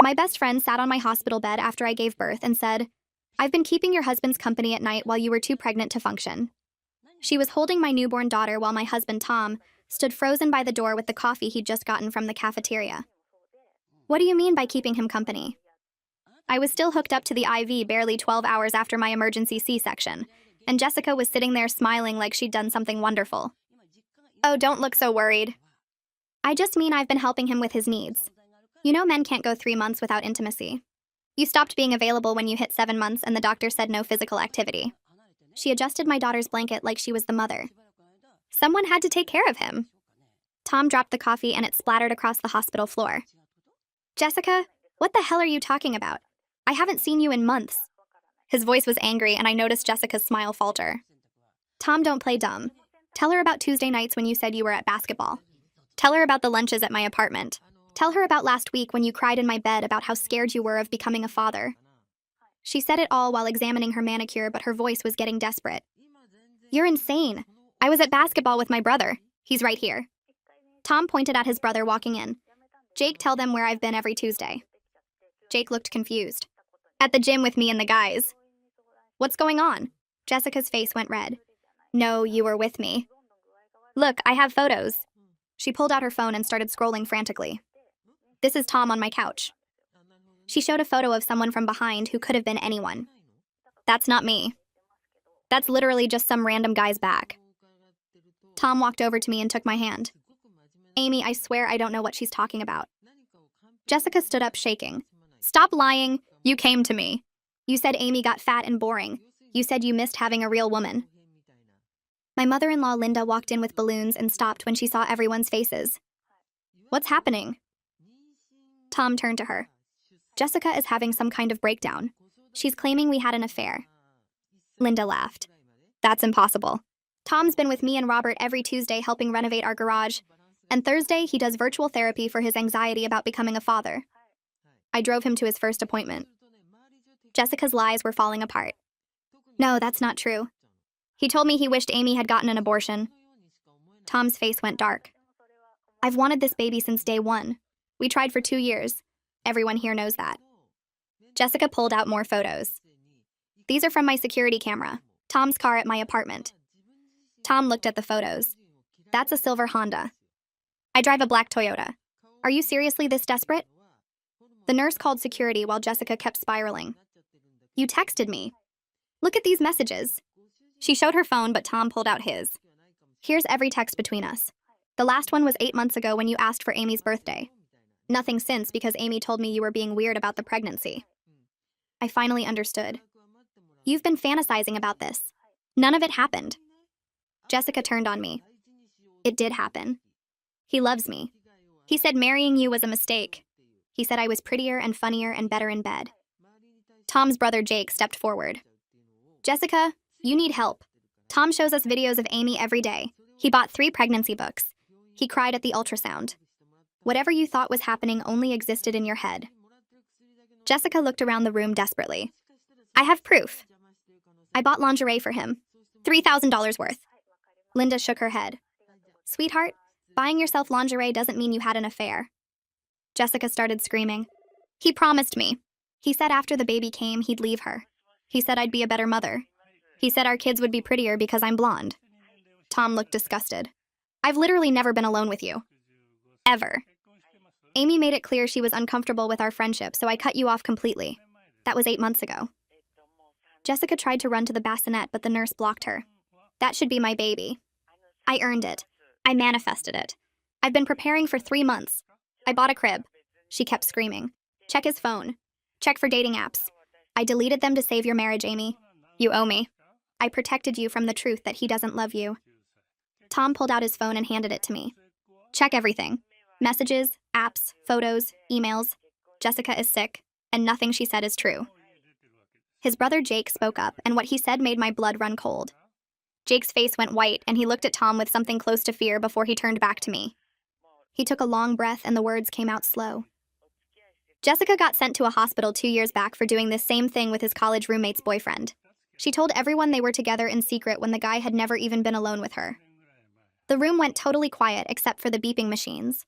My best friend sat on my hospital bed after I gave birth and said, "I've been keeping your husband's company at night while you were too pregnant to function." She was holding my newborn daughter while my husband, Tom, stood frozen by the door with the coffee he'd just gotten from the cafeteria. What do you mean by keeping him company? I was still hooked up to the IV barely 12 hours after my emergency C-section, and Jessica was sitting there smiling like she'd done something wonderful. Oh, don't look so worried. I just mean I've been helping him with his needs. You know men can't go 3 months without intimacy. You stopped being available when you hit 7 months and the doctor said no physical activity. She adjusted my daughter's blanket like she was the mother. Someone had to take care of him. Tom dropped the coffee and it splattered across the hospital floor. Jessica, what the hell are you talking about? I haven't seen you in months. His voice was angry and I noticed Jessica's smile falter. Tom, don't play dumb. Tell her about Tuesday nights when you said you were at basketball. Tell her about the lunches at my apartment. Tell her about last week when you cried in my bed about how scared you were of becoming a father. She said it all while examining her manicure, but her voice was getting desperate. You're insane. I was at basketball with my brother. He's right here. Tom pointed at his brother walking in. Jake, tell them where I've been every Tuesday. Jake looked confused. At the gym with me and the guys. What's going on? Jessica's face went red. No, you were with me. Look, I have photos. She pulled out her phone and started scrolling frantically. This is Tom on my couch. She showed a photo of someone from behind who could have been anyone. That's not me. That's literally just some random guy's back. Tom walked over to me and took my hand. Amy, I swear I don't know what she's talking about. Jessica stood up shaking. Stop lying. You came to me. You said Amy got fat and boring. You said you missed having a real woman. My mother-in-law Linda walked in with balloons and stopped when she saw everyone's faces. What's happening? Tom turned to her. Jessica is having some kind of breakdown. She's claiming we had an affair. Linda laughed. That's impossible. Tom's been with me and Robert every Tuesday helping renovate our garage, and Thursday he does virtual therapy for his anxiety about becoming a father. I drove him to his first appointment. Jessica's lies were falling apart. No, that's not true. He told me he wished Amy had gotten an abortion. Tom's face went dark. I've wanted this baby since day one. We tried for 2 years. Everyone here knows that. Jessica pulled out more photos. These are from my security camera, Tom's car at my apartment. Tom looked at the photos. That's a silver Honda. I drive a black Toyota. Are you seriously this desperate? The nurse called security while Jessica kept spiraling. You texted me. Look at these messages. She showed her phone, but Tom pulled out his. Here's every text between us. The last one was 8 months ago when you asked for Amy's birthday. Nothing since because Amy told me you were being weird about the pregnancy. I finally understood. You've been fantasizing about this. None of it happened. Jessica turned on me. It did happen. He loves me. He said marrying you was a mistake. He said I was prettier and funnier and better in bed. Tom's brother Jake stepped forward. Jessica, you need help. Tom shows us videos of Amy every day. He bought 3 pregnancy books. He cried at the ultrasound. Whatever you thought was happening only existed in your head. Jessica looked around the room desperately. I have proof. I bought lingerie for him. $3,000 worth. Linda shook her head. Sweetheart, buying yourself lingerie doesn't mean you had an affair. Jessica started screaming. He promised me. He said after the baby came, he'd leave her. He said I'd be a better mother. He said our kids would be prettier because I'm blonde. Tom looked disgusted. I've literally never been alone with you. Ever. Amy made it clear she was uncomfortable with our friendship, so I cut you off completely. That was 8 months ago. Jessica tried to run to the bassinet, but the nurse blocked her. That should be my baby. I earned it. I manifested it. I've been preparing for 3 months. I bought a crib. She kept screaming. Check his phone. Check for dating apps. I deleted them to save your marriage, Amy. You owe me. I protected you from the truth that he doesn't love you. Tom pulled out his phone and handed it to me. Check everything. Messages, apps, photos, emails. Jessica is sick, and nothing she said is true. His brother Jake spoke up, and what he said made my blood run cold. Jake's face went white, and he looked at Tom with something close to fear before he turned back to me. He took a long breath, and the words came out slow. Jessica got sent to a hospital 2 years back for doing this same thing with his college roommate's boyfriend. She told everyone they were together in secret when the guy had never even been alone with her. The room went totally quiet except for the beeping machines.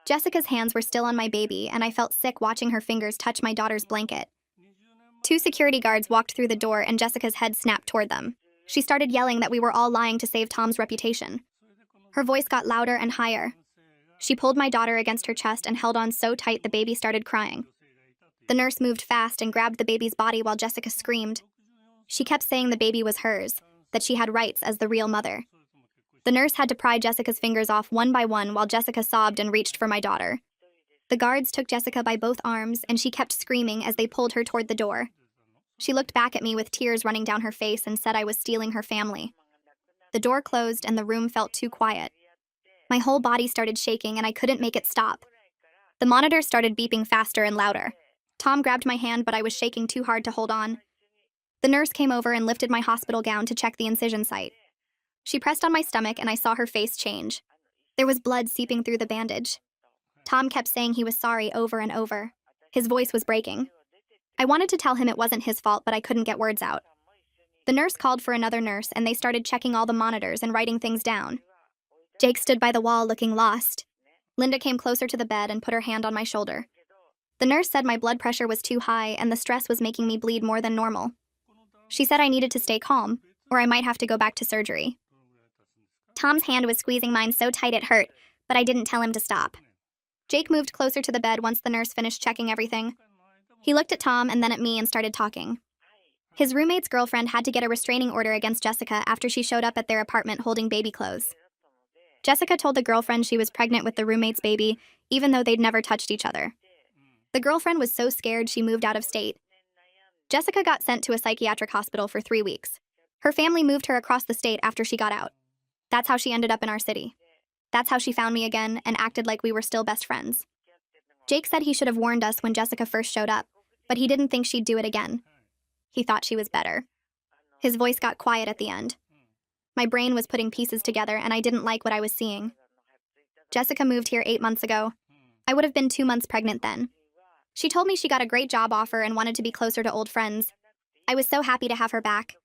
Jessica's hands were still on my baby, and I felt sick watching her fingers touch my daughter's blanket. Two security guards walked through the door, and Jessica's head snapped toward them. She started yelling that we were all lying to save Tom's reputation. Her voice got louder and higher. She pulled my daughter against her chest and held on so tight the baby started crying. The nurse moved fast and grabbed the baby's body while Jessica screamed. She kept saying the baby was hers, that she had rights as the real mother. The nurse had to pry Jessica's fingers off one by one while Jessica sobbed and reached for my daughter. The guards took Jessica by both arms, and she kept screaming as they pulled her toward the door. She looked back at me with tears running down her face and said I was stealing her family. The door closed and the room felt too quiet. My whole body started shaking and I couldn't make it stop. The monitor started beeping faster and louder. Tom grabbed my hand, but I was shaking too hard to hold on. The nurse came over and lifted my hospital gown to check the incision site. She pressed on my stomach and I saw her face change. There was blood seeping through the bandage. Tom kept saying he was sorry over and over. His voice was breaking. I wanted to tell him it wasn't his fault, but I couldn't get words out. The nurse called for another nurse, and they started checking all the monitors and writing things down. Jake stood by the wall looking lost. Linda came closer to the bed and put her hand on my shoulder. The nurse said my blood pressure was too high and the stress was making me bleed more than normal. She said I needed to stay calm, or I might have to go back to surgery. Tom's hand was squeezing mine so tight it hurt, but I didn't tell him to stop. Jake moved closer to the bed once the nurse finished checking everything. He looked at Tom and then at me and started talking. His roommate's girlfriend had to get a restraining order against Jessica after she showed up at their apartment holding baby clothes. Jessica told the girlfriend she was pregnant with the roommate's baby, even though they'd never touched each other. The girlfriend was so scared she moved out of state. Jessica got sent to a psychiatric hospital for 3 weeks. Her family moved her across the state after she got out. That's how she ended up in our city. That's how she found me again and acted like we were still best friends. Jake said he should have warned us when Jessica first showed up, but he didn't think she'd do it again. He thought she was better. His voice got quiet at the end. My brain was putting pieces together and I didn't like what I was seeing. Jessica moved here 8 months ago. I would have been 2 months pregnant then. She told me she got a great job offer and wanted to be closer to old friends. I was so happy to have her back.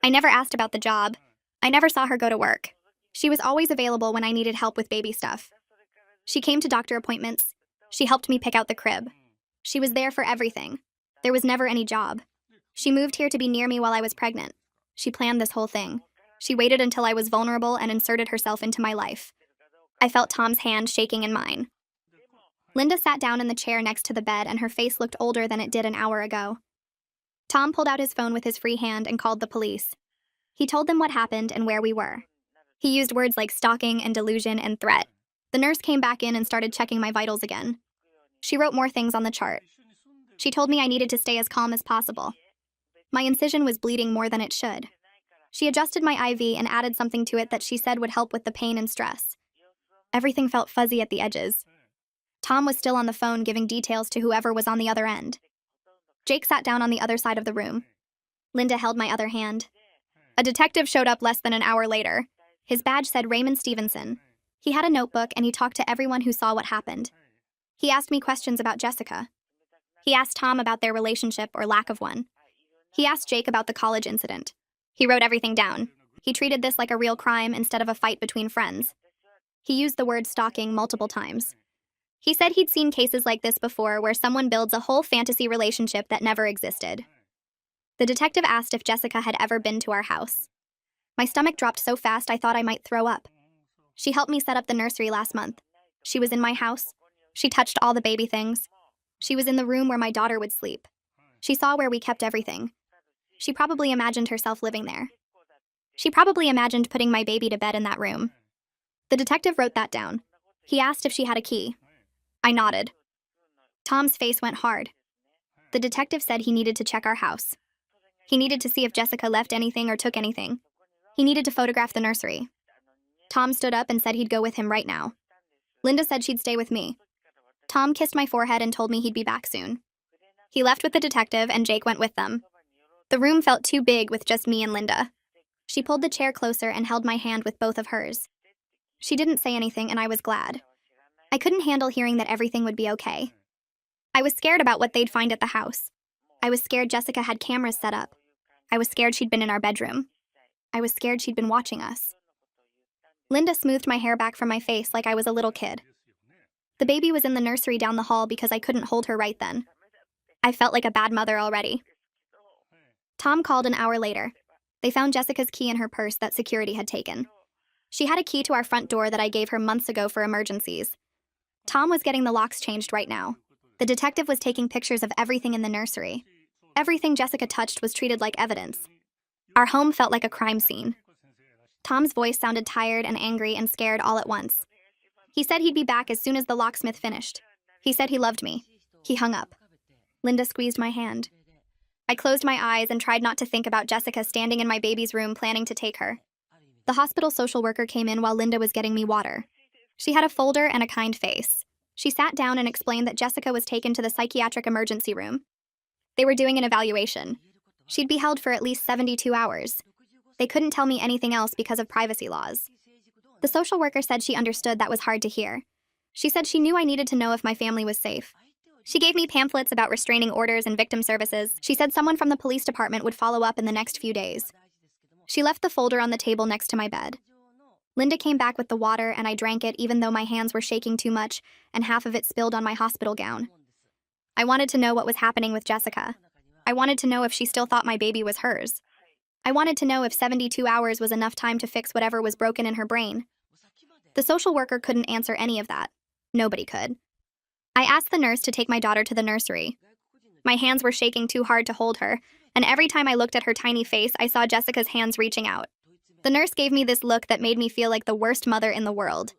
I never asked about the job. I never saw her go to work. She was always available when I needed help with baby stuff. She came to doctor appointments. She helped me pick out the crib. She was there for everything. There was never any job. She moved here to be near me while I was pregnant. She planned this whole thing. She waited until I was vulnerable and inserted herself into my life. I felt Tom's hand shaking in mine. Linda sat down in the chair next to the bed and her face looked older than it did an hour ago. Tom pulled out his phone with his free hand and called the police. He told them what happened and where we were. He used words like stalking and delusion and threat. The nurse came back in and started checking my vitals again. She wrote more things on the chart. She told me I needed to stay as calm as possible. My incision was bleeding more than it should. She adjusted my IV and added something to it that she said would help with the pain and stress. Everything felt fuzzy at the edges. Tom was still on the phone giving details to whoever was on the other end. Jake sat down on the other side of the room. Linda held my other hand. A detective showed up less than an hour later. His badge said Raymond Stevenson. He had a notebook and he talked to everyone who saw what happened. He asked me questions about Jessica. He asked Tom about their relationship or lack of one. He asked Jake about the college incident. He wrote everything down. He treated this like a real crime instead of a fight between friends. He used the word stalking multiple times. He said he'd seen cases like this before where someone builds a whole fantasy relationship that never existed. The detective asked if Jessica had ever been to our house. My stomach dropped so fast I thought I might throw up. She helped me set up the nursery last month. She was in my house. She touched all the baby things. She was in the room where my daughter would sleep. She saw where we kept everything. She probably imagined herself living there. She probably imagined putting my baby to bed in that room. The detective wrote that down. He asked if she had a key. I nodded. Tom's face went hard. The detective said he needed to check our house. He needed to see if Jessica left anything or took anything. He needed to photograph the nursery. Tom stood up and said he'd go with him right now. Linda said she'd stay with me. Tom kissed my forehead and told me he'd be back soon. He left with the detective and Jake went with them. The room felt too big with just me and Linda. She pulled the chair closer and held my hand with both of hers. She didn't say anything and I was glad. I couldn't handle hearing that everything would be okay. I was scared about what they'd find at the house. I was scared Jessica had cameras set up. I was scared she'd been in our bedroom. I was scared she'd been watching us. Linda smoothed my hair back from my face like I was a little kid. The baby was in the nursery down the hall because I couldn't hold her right then. I felt like a bad mother already. Tom called an hour later. They found Jessica's key in her purse that security had taken. She had a key to our front door that I gave her months ago for emergencies. Tom was getting the locks changed right now. The detective was taking pictures of everything in the nursery. Everything Jessica touched was treated like evidence. Our home felt like a crime scene. Tom's voice sounded tired and angry and scared all at once. He said he'd be back as soon as the locksmith finished. He said he loved me. He hung up. Linda squeezed my hand. I closed my eyes and tried not to think about Jessica standing in my baby's room planning to take her. The hospital social worker came in while Linda was getting me water. She had a folder and a kind face. She sat down and explained that Jessica was taken to the psychiatric emergency room. They were doing an evaluation. She'd be held for at least 72 hours. They couldn't tell me anything else because of privacy laws. The social worker said she understood that was hard to hear. She said she knew I needed to know if my family was safe. She gave me pamphlets about restraining orders and victim services. She said someone from the police department would follow up in the next few days. She left the folder on the table next to my bed. Linda came back with the water and I drank it even though my hands were shaking too much and half of it spilled on my hospital gown. I wanted to know what was happening with Jessica. I wanted to know if she still thought my baby was hers. I wanted to know if 72 hours was enough time to fix whatever was broken in her brain. The social worker couldn't answer any of that. Nobody could. I asked the nurse to take my daughter to the nursery. My hands were shaking too hard to hold her, and every time I looked at her tiny face, I saw Jessica's hands reaching out. The nurse gave me this look that made me feel like the worst mother in the world.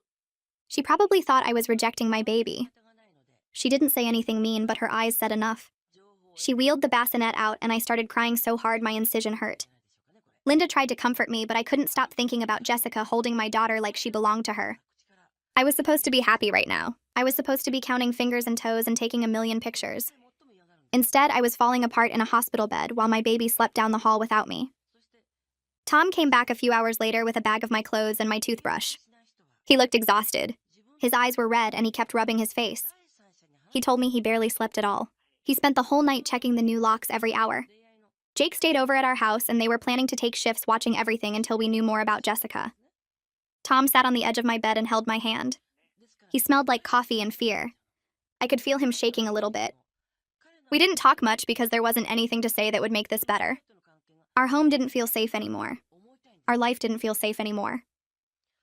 She probably thought I was rejecting my baby. She didn't say anything mean, but her eyes said enough. She wheeled the bassinet out, and I started crying so hard my incision hurt. Linda tried to comfort me, but I couldn't stop thinking about Jessica holding my daughter like she belonged to her. I was supposed to be happy right now. I was supposed to be counting fingers and toes and taking a million pictures. Instead, I was falling apart in a hospital bed while my baby slept down the hall without me. Tom came back a few hours later with a bag of my clothes and my toothbrush. He looked exhausted. His eyes were red and he kept rubbing his face. He told me he barely slept at all. He spent the whole night checking the new locks every hour. Jake stayed over at our house and they were planning to take shifts watching everything until we knew more about Jessica. Tom sat on the edge of my bed and held my hand. He smelled like coffee and fear. I could feel him shaking a little bit. We didn't talk much because there wasn't anything to say that would make this better. Our home didn't feel safe anymore. Our life didn't feel safe anymore.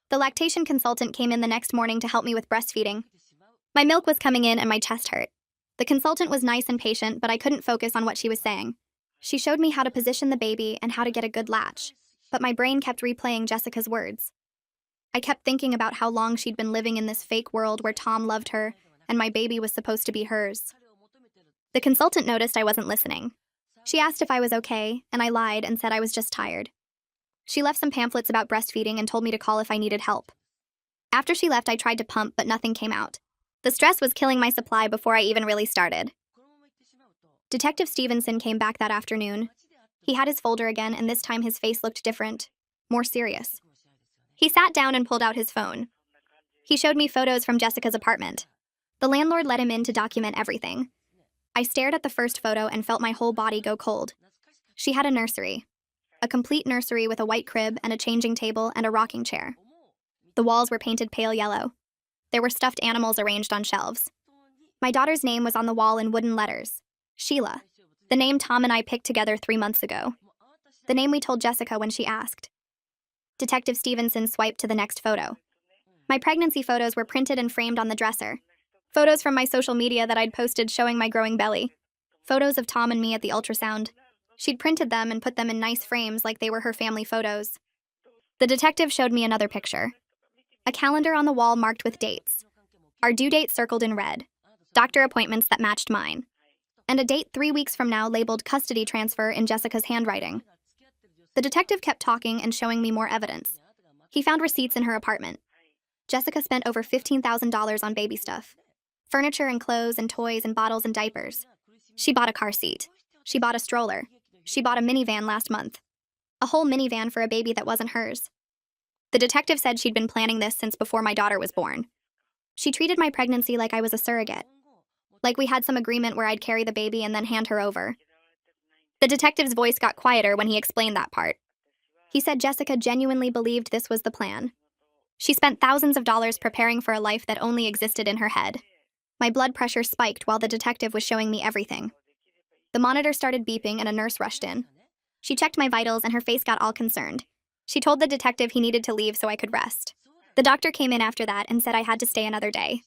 The lactation consultant came in the next morning to help me with breastfeeding. My milk was coming in and my chest hurt. The consultant was nice and patient, but I couldn't focus on what she was saying. She showed me how to position the baby and how to get a good latch, but my brain kept replaying Jessica's words. I kept thinking about how long she'd been living in this fake world where Tom loved her and my baby was supposed to be hers. The consultant noticed I wasn't listening. She asked if I was okay, and I lied and said I was just tired. She left some pamphlets about breastfeeding and told me to call if I needed help. After she left, I tried to pump, but nothing came out. The stress was killing my supply before I even really started. Detective Stevenson came back that afternoon. He had his folder again, and this time his face looked different, more serious. He sat down and pulled out his phone. He showed me photos from Jessica's apartment. The landlord let him in to document everything. I stared at the first photo and felt my whole body go cold. She had a nursery. A complete nursery with a white crib and a changing table and a rocking chair. The walls were painted pale yellow. There were stuffed animals arranged on shelves. My daughter's name was on the wall in wooden letters. Sheila. The name Tom and I picked together 3 months ago. The name we told Jessica when she asked. Detective Stevenson swiped to the next photo. My pregnancy photos were printed and framed on the dresser. Photos from my social media that I'd posted showing my growing belly. Photos of Tom and me at the ultrasound. She'd printed them and put them in nice frames like they were her family photos. The detective showed me another picture. A calendar on the wall marked with dates. Our due date circled in red. Doctor appointments that matched mine. And a date 3 weeks from now labeled custody transfer in Jessica's handwriting. The detective kept talking and showing me more evidence. He found receipts in her apartment. Jessica spent over $15,000 on baby stuff. Furniture and clothes and toys and bottles and diapers. She bought a car seat. She bought a stroller. She bought a minivan last month. A whole minivan for a baby that wasn't hers. The detective said she'd been planning this since before my daughter was born. She treated my pregnancy like I was a surrogate. Like we had some agreement where I'd carry the baby and then hand her over. The detective's voice got quieter when he explained that part. He said Jessica genuinely believed this was the plan. She spent thousands of dollars preparing for a life that only existed in her head. My blood pressure spiked while the detective was showing me everything. The monitor started beeping and a nurse rushed in. She checked my vitals and her face got all concerned. She told the detective he needed to leave so I could rest. The doctor came in after that and said I had to stay another day.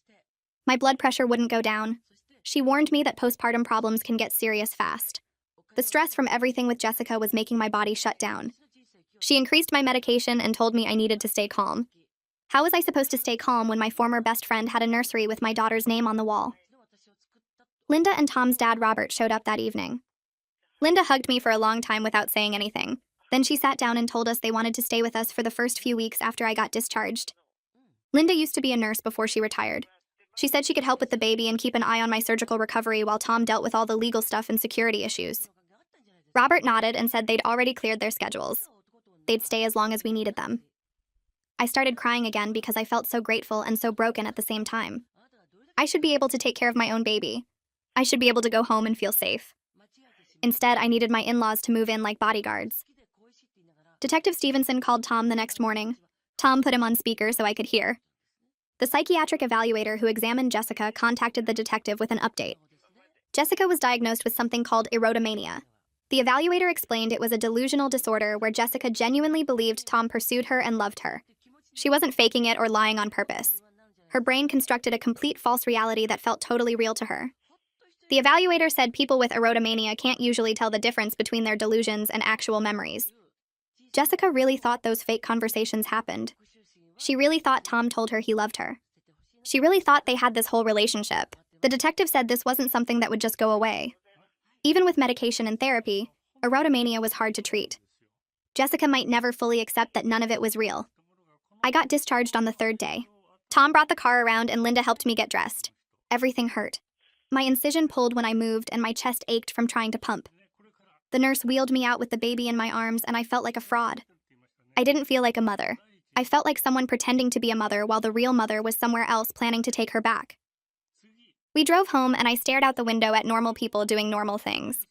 My blood pressure wouldn't go down. She warned me that postpartum problems can get serious fast. The stress from everything with Jessica was making my body shut down. She increased my medication and told me I needed to stay calm. How was I supposed to stay calm when my former best friend had a nursery with my daughter's name on the wall? Linda and Tom's dad, Robert, showed up that evening. Linda hugged me for a long time without saying anything. Then she sat down and told us they wanted to stay with us for the first few weeks after I got discharged. Linda used to be a nurse before she retired. She said she could help with the baby and keep an eye on my surgical recovery while Tom dealt with all the legal stuff and security issues. Robert nodded and said they'd already cleared their schedules. They'd stay as long as we needed them. I started crying again because I felt so grateful and so broken at the same time. I should be able to take care of my own baby. I should be able to go home and feel safe. Instead, I needed my in-laws to move in like bodyguards. Detective Stevenson called Tom the next morning. Tom put him on speaker so I could hear. The psychiatric evaluator who examined Jessica contacted the detective with an update. Jessica was diagnosed with something called erotomania. The evaluator explained it was a delusional disorder where Jessica genuinely believed Tom pursued her and loved her. She wasn't faking it or lying on purpose. Her brain constructed a complete false reality that felt totally real to her. The evaluator said people with erotomania can't usually tell the difference between their delusions and actual memories. Jessica really thought those fake conversations happened. She really thought Tom told her he loved her. She really thought they had this whole relationship. The detective said this wasn't something that would just go away. Even with medication and therapy, erotomania was hard to treat. Jessica might never fully accept that none of it was real. I got discharged on the third day. Tom brought the car around and Linda helped me get dressed. Everything hurt. My incision pulled when I moved and my chest ached from trying to pump. The nurse wheeled me out with the baby in my arms and I felt like a fraud. I didn't feel like a mother. I felt like someone pretending to be a mother while the real mother was somewhere else planning to take her back. We drove home and I stared out the window at normal people doing normal things.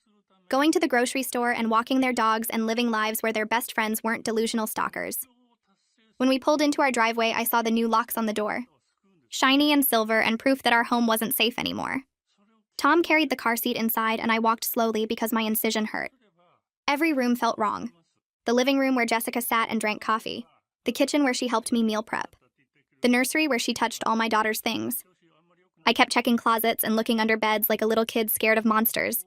Going to the grocery store and walking their dogs and living lives where their best friends weren't delusional stalkers. When we pulled into our driveway, I saw the new locks on the door. Shiny and silver and proof that our home wasn't safe anymore. Tom carried the car seat inside and I walked slowly because my incision hurt. Every room felt wrong. The living room where Jessica sat and drank coffee. The kitchen where she helped me meal prep. The nursery where she touched all my daughter's things. I kept checking closets and looking under beds like a little kid scared of monsters.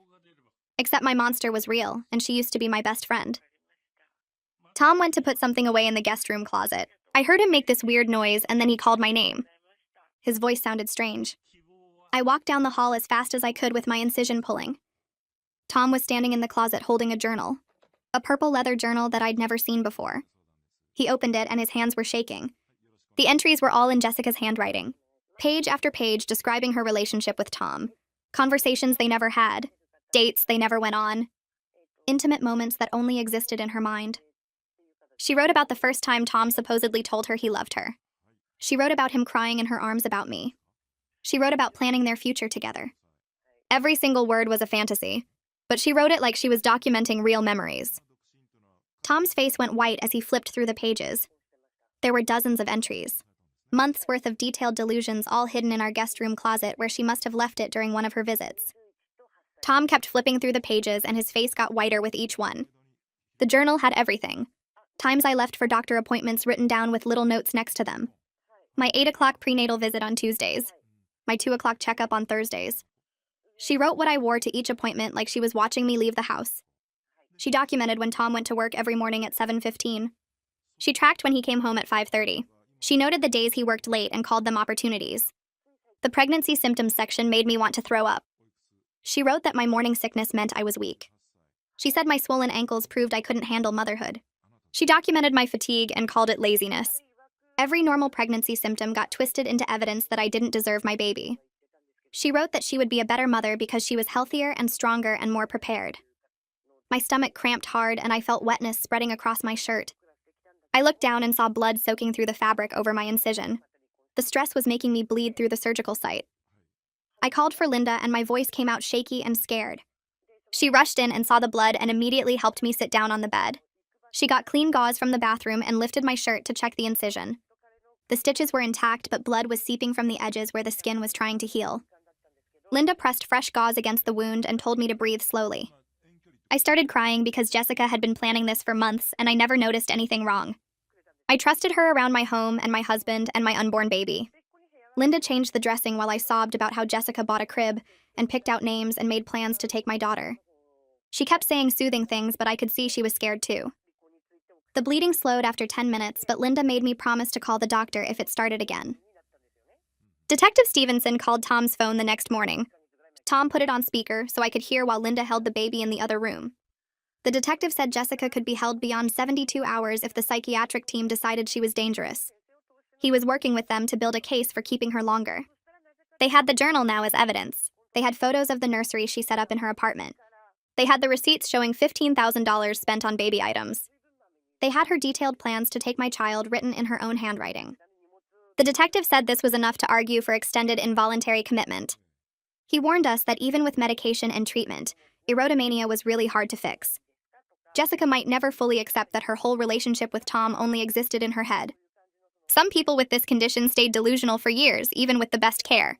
Except my monster was real, and she used to be my best friend. Tom went to put something away in the guest room closet. I heard him make this weird noise, and then he called my name. His voice sounded strange. I walked down the hall as fast as I could with my incision pulling. Tom was standing in the closet holding a journal. A purple leather journal that I'd never seen before. He opened it and his hands were shaking. The entries were all in Jessica's handwriting. Page after page describing her relationship with Tom. Conversations they never had. Dates they never went on. Intimate moments that only existed in her mind. She wrote about the first time Tom supposedly told her he loved her. She wrote about him crying in her arms about me. She wrote about planning their future together. Every single word was a fantasy, but she wrote it like she was documenting real memories. Tom's face went white as he flipped through the pages. There were dozens of entries. Months' worth of detailed delusions all hidden in our guest room closet where she must have left it during one of her visits. Tom kept flipping through the pages and his face got whiter with each one. The journal had everything. Times I left for doctor appointments written down with little notes next to them. My 8 o'clock prenatal visit on Tuesdays. My 2 o'clock checkup on Thursdays. She wrote what I wore to each appointment like she was watching me leave the house. She documented when Tom went to work every morning at 7:15. She tracked when he came home at 5:30. She noted the days he worked late and called them opportunities. The pregnancy symptoms section made me want to throw up. She wrote that my morning sickness meant I was weak. She said my swollen ankles proved I couldn't handle motherhood. She documented my fatigue and called it laziness. Every normal pregnancy symptom got twisted into evidence that I didn't deserve my baby. She wrote that she would be a better mother because she was healthier and stronger and more prepared. My stomach cramped hard and I felt wetness spreading across my shirt. I looked down and saw blood soaking through the fabric over my incision. The stress was making me bleed through the surgical site. I called for Linda and my voice came out shaky and scared. She rushed in and saw the blood and immediately helped me sit down on the bed. She got clean gauze from the bathroom and lifted my shirt to check the incision. The stitches were intact, but blood was seeping from the edges where the skin was trying to heal. Linda pressed fresh gauze against the wound and told me to breathe slowly. I started crying because Jessica had been planning this for months and I never noticed anything wrong. I trusted her around my home and my husband and my unborn baby. Linda changed the dressing while I sobbed about how Jessica bought a crib and picked out names and made plans to take my daughter. She kept saying soothing things, but I could see she was scared too. The bleeding slowed after 10 minutes, but Linda made me promise to call the doctor if it started again. Detective Stevenson called Tom's phone the next morning. Tom put it on speaker so I could hear while Linda held the baby in the other room. The detective said Jessica could be held beyond 72 hours if the psychiatric team decided she was dangerous. He was working with them to build a case for keeping her longer. They had the journal now as evidence. They had photos of the nursery she set up in her apartment. They had the receipts showing $15,000 spent on baby items. They had her detailed plans to take my child written in her own handwriting. The detective said this was enough to argue for extended involuntary commitment. He warned us that even with medication and treatment, erotomania was really hard to fix. Jessica might never fully accept that her whole relationship with Tom only existed in her head. Some people with this condition stayed delusional for years, even with the best care.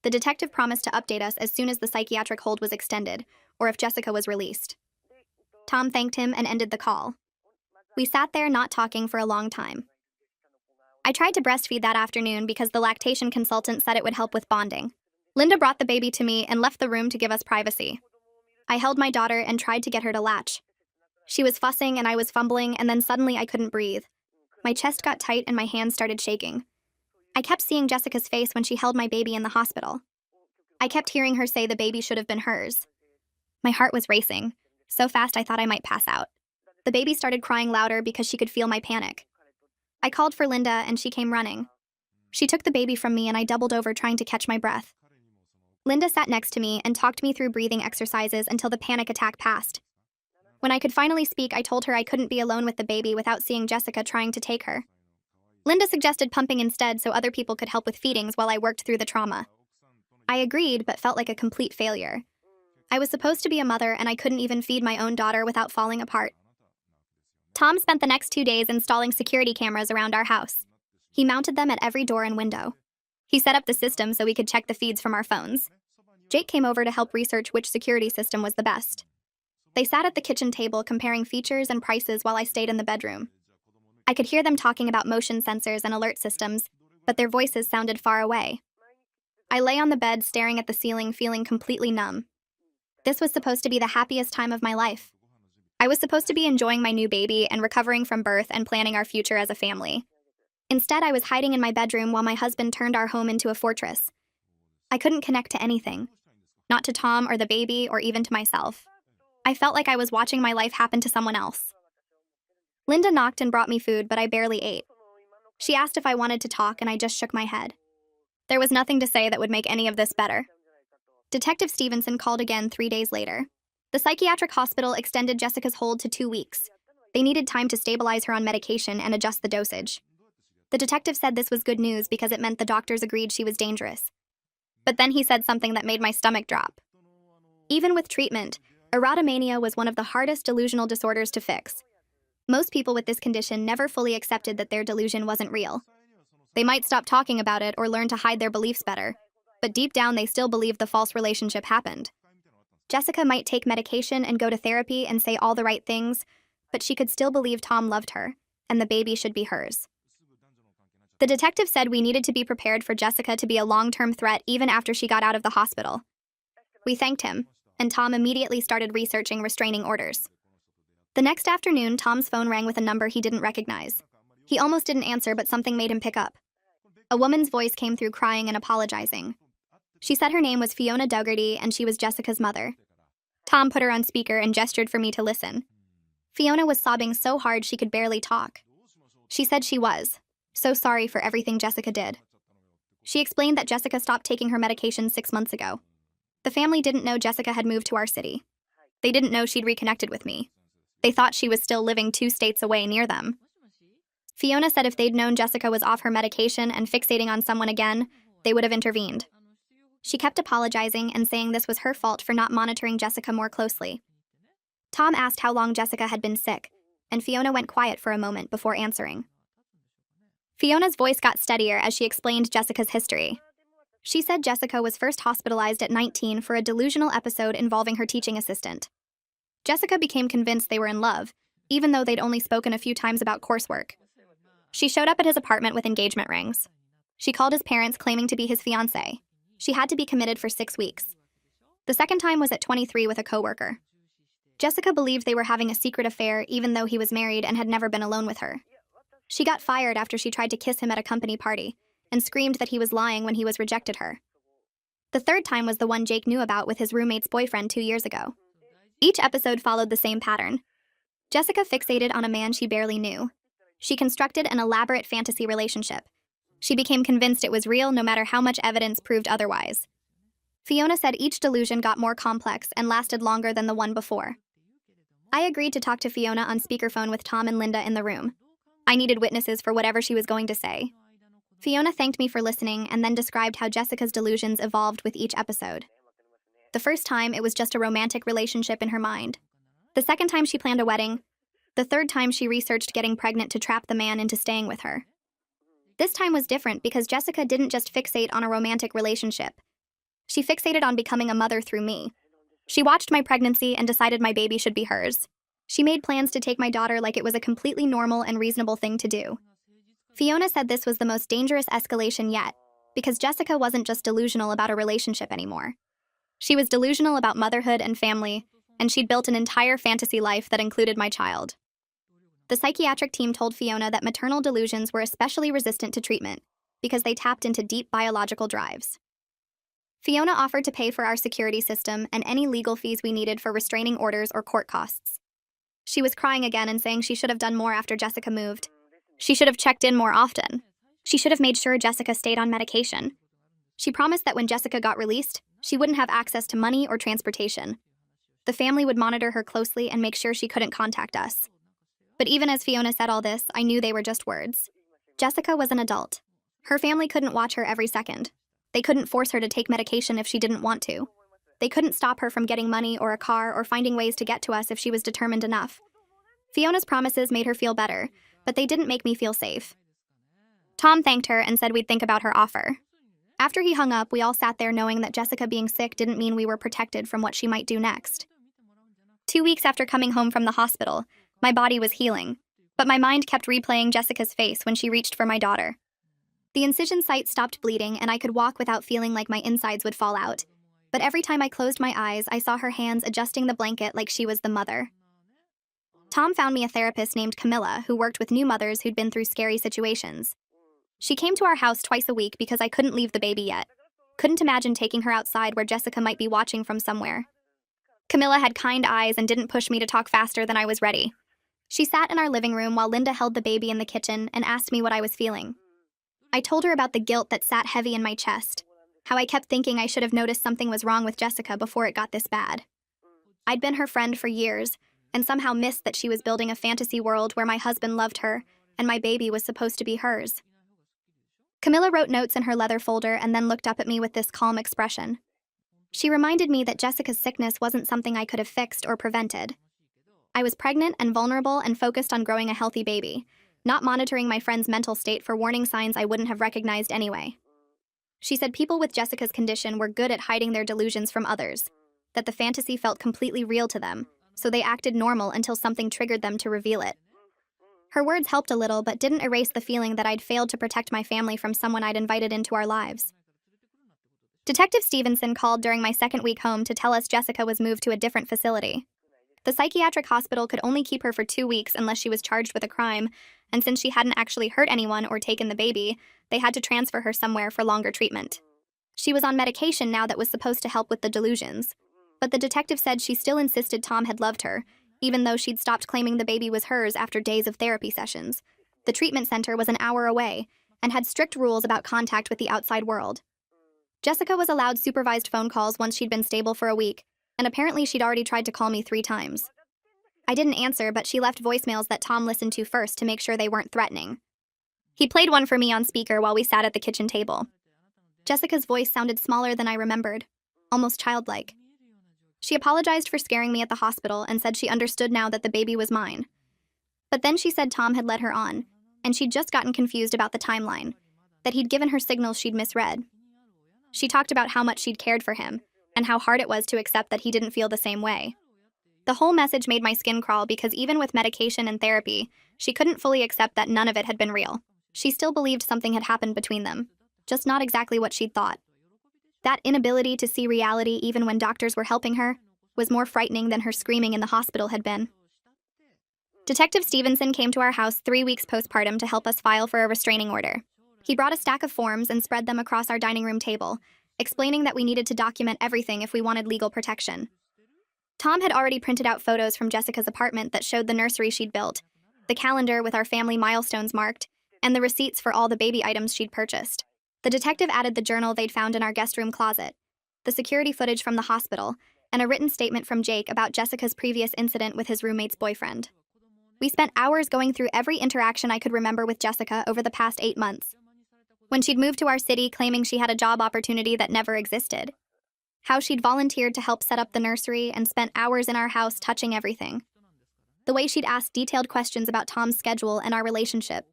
The detective promised to update us as soon as the psychiatric hold was extended, or if Jessica was released. Tom thanked him and ended the call. We sat there not talking for a long time. I tried to breastfeed that afternoon because the lactation consultant said it would help with bonding. Linda brought the baby to me and left the room to give us privacy. I held my daughter and tried to get her to latch. She was fussing and I was fumbling, and then suddenly I couldn't breathe. My chest got tight and my hands started shaking. I kept seeing Jessica's face when she held my baby in the hospital. I kept hearing her say the baby should have been hers. My heart was racing, so fast I thought I might pass out. The baby started crying louder because she could feel my panic. I called for Linda and she came running. She took the baby from me and I doubled over trying to catch my breath. Linda sat next to me and talked me through breathing exercises until the panic attack passed. When I could finally speak, I told her I couldn't be alone with the baby without seeing Jessica trying to take her. Linda suggested pumping instead so other people could help with feedings while I worked through the trauma. I agreed, but felt like a complete failure. I was supposed to be a mother and I couldn't even feed my own daughter without falling apart. Tom spent the next 2 days installing security cameras around our house. He mounted them at every door and window. He set up the system so we could check the feeds from our phones. Jake came over to help research which security system was the best. They sat at the kitchen table comparing features and prices while I stayed in the bedroom. I could hear them talking about motion sensors and alert systems, but their voices sounded far away. I lay on the bed staring at the ceiling, feeling completely numb. This was supposed to be the happiest time of my life. I was supposed to be enjoying my new baby and recovering from birth and planning our future as a family. Instead, I was hiding in my bedroom while my husband turned our home into a fortress. I couldn't connect to anything. Not to Tom or the baby or even to myself. I felt like I was watching my life happen to someone else. Linda knocked and brought me food, but I barely ate. She asked if I wanted to talk, and I just shook my head. There was nothing to say that would make any of this better. Detective Stevenson called again 3 days later. The psychiatric hospital extended Jessica's hold to 2 weeks. They needed time to stabilize her on medication and adjust the dosage. The detective said this was good news because it meant the doctors agreed she was dangerous. But then he said something that made my stomach drop. Even with treatment, erotomania was one of the hardest delusional disorders to fix. Most people with this condition never fully accepted that their delusion wasn't real. They might stop talking about it or learn to hide their beliefs better, but deep down they still believed the false relationship happened. Jessica might take medication and go to therapy and say all the right things, but she could still believe Tom loved her, and the baby should be hers. The detective said we needed to be prepared for Jessica to be a long-term threat even after she got out of the hospital. We thanked him, and Tom immediately started researching restraining orders. The next afternoon, Tom's phone rang with a number he didn't recognize. He almost didn't answer, but something made him pick up. A woman's voice came through crying and apologizing. She said her name was Fiona Dougherty and she was Jessica's mother. Tom put her on speaker and gestured for me to listen. Fiona was sobbing so hard she could barely talk. She said she was so sorry for everything Jessica did. She explained that Jessica stopped taking her medication 6 months ago. The family didn't know Jessica had moved to our city. They didn't know she'd reconnected with me. They thought she was still living 2 states away near them. Fiona said if they'd known Jessica was off her medication and fixating on someone again, they would have intervened. She kept apologizing and saying this was her fault for not monitoring Jessica more closely. Tom asked how long Jessica had been sick, and Fiona went quiet for a moment before answering. Fiona's voice got steadier as she explained Jessica's history. She said Jessica was first hospitalized at 19 for a delusional episode involving her teaching assistant. Jessica became convinced they were in love, even though they'd only spoken a few times about coursework. She showed up at his apartment with engagement rings. She called his parents claiming to be his fiancé. She had to be committed for 6 weeks. The second time was at 23 with a coworker. Jessica believed they were having a secret affair even though he was married and had never been alone with her. She got fired after she tried to kiss him at a company party and screamed that he was lying when he was rejected her. The third time was the one Jake knew about with his roommate's boyfriend 2 years ago. Each episode followed the same pattern. Jessica fixated on a man she barely knew. She constructed an elaborate fantasy relationship. She became convinced it was real no matter how much evidence proved otherwise. Fiona said each delusion got more complex and lasted longer than the one before. I agreed to talk to Fiona on speakerphone with Tom and Linda in the room. I needed witnesses for whatever she was going to say. Fiona thanked me for listening and then described how Jessica's delusions evolved with each episode. The first time, it was just a romantic relationship in her mind. The second time, she planned a wedding. The third time, she researched getting pregnant to trap the man into staying with her. This time was different because Jessica didn't just fixate on a romantic relationship. She fixated on becoming a mother through me. She watched my pregnancy and decided my baby should be hers. She made plans to take my daughter like it was a completely normal and reasonable thing to do. Fiona said this was the most dangerous escalation yet, because Jessica wasn't just delusional about a relationship anymore. She was delusional about motherhood and family, and she'd built an entire fantasy life that included my child. The psychiatric team told Fiona that maternal delusions were especially resistant to treatment because they tapped into deep biological drives. Fiona offered to pay for our security system and any legal fees we needed for restraining orders or court costs. She was crying again and saying she should have done more after Jessica moved. She should have checked in more often. She should have made sure Jessica stayed on medication. She promised that when Jessica got released, she wouldn't have access to money or transportation. The family would monitor her closely and make sure she couldn't contact us. But even as Fiona said all this, I knew they were just words. Jessica was an adult. Her family couldn't watch her every second. They couldn't force her to take medication if she didn't want to. They couldn't stop her from getting money or a car or finding ways to get to us if she was determined enough. Fiona's promises made her feel better, but they didn't make me feel safe. Tom thanked her and said we'd think about her offer. After he hung up, we all sat there knowing that Jessica being sick didn't mean we were protected from what she might do next. 2 weeks after coming home from the hospital, my body was healing, but my mind kept replaying Jessica's face when she reached for my daughter. The incision site stopped bleeding and I could walk without feeling like my insides would fall out. But every time I closed my eyes, I saw her hands adjusting the blanket like she was the mother. Tom found me a therapist named Camilla who worked with new mothers who'd been through scary situations. She came to our house twice a week because I couldn't leave the baby yet. Couldn't imagine taking her outside where Jessica might be watching from somewhere. Camilla had kind eyes and didn't push me to talk faster than I was ready. She sat in our living room while Linda held the baby in the kitchen and asked me what I was feeling. I told her about the guilt that sat heavy in my chest, how I kept thinking I should have noticed something was wrong with Jessica before it got this bad. I'd been her friend for years, and somehow missed that she was building a fantasy world where my husband loved her, and my baby was supposed to be hers. Camilla wrote notes in her leather folder and then looked up at me with this calm expression. She reminded me that Jessica's sickness wasn't something I could have fixed or prevented. I was pregnant and vulnerable and focused on growing a healthy baby, not monitoring my friend's mental state for warning signs I wouldn't have recognized anyway. She said people with Jessica's condition were good at hiding their delusions from others, that the fantasy felt completely real to them, so they acted normal until something triggered them to reveal it. Her words helped a little, but didn't erase the feeling that I'd failed to protect my family from someone I'd invited into our lives. Detective Stevenson called during my second week home to tell us Jessica was moved to a different facility. The psychiatric hospital could only keep her for 2 weeks unless she was charged with a crime, and since she hadn't actually hurt anyone or taken the baby, they had to transfer her somewhere for longer treatment. She was on medication now that was supposed to help with the delusions, but the detective said she still insisted Tom had loved her, even though she'd stopped claiming the baby was hers after days of therapy sessions. The treatment center was an hour away, and had strict rules about contact with the outside world. Jessica was allowed supervised phone calls once she'd been stable for a week, and apparently she'd already tried to call me 3 times. I didn't answer, but she left voicemails that Tom listened to first to make sure they weren't threatening. He played one for me on speaker while we sat at the kitchen table. Jessica's voice sounded smaller than I remembered, almost childlike. She apologized for scaring me at the hospital and said she understood now that the baby was mine. But then she said Tom had led her on, and she'd just gotten confused about the timeline, that he'd given her signals she'd misread. She talked about how much she'd cared for him, and how hard it was to accept that he didn't feel the same way. The whole message made my skin crawl because even with medication and therapy, she couldn't fully accept that none of it had been real. She still believed something had happened between them, just not exactly what she'd thought. That inability to see reality even when doctors were helping her was more frightening than her screaming in the hospital had been. Detective Stevenson came to our house 3 weeks postpartum to help us file for a restraining order. He brought a stack of forms and spread them across our dining room table, explaining that we needed to document everything if we wanted legal protection. Tom had already printed out photos from Jessica's apartment that showed the nursery she'd built, the calendar with our family milestones marked, and the receipts for all the baby items she'd purchased. The detective added the journal they'd found in our guest room closet, the security footage from the hospital, and a written statement from Jake about Jessica's previous incident with his roommate's boyfriend. We spent hours going through every interaction I could remember with Jessica over the past 8 months. When she'd moved to our city claiming she had a job opportunity that never existed. How she'd volunteered to help set up the nursery and spent hours in our house touching everything. The way she'd asked detailed questions about Tom's schedule and our relationship.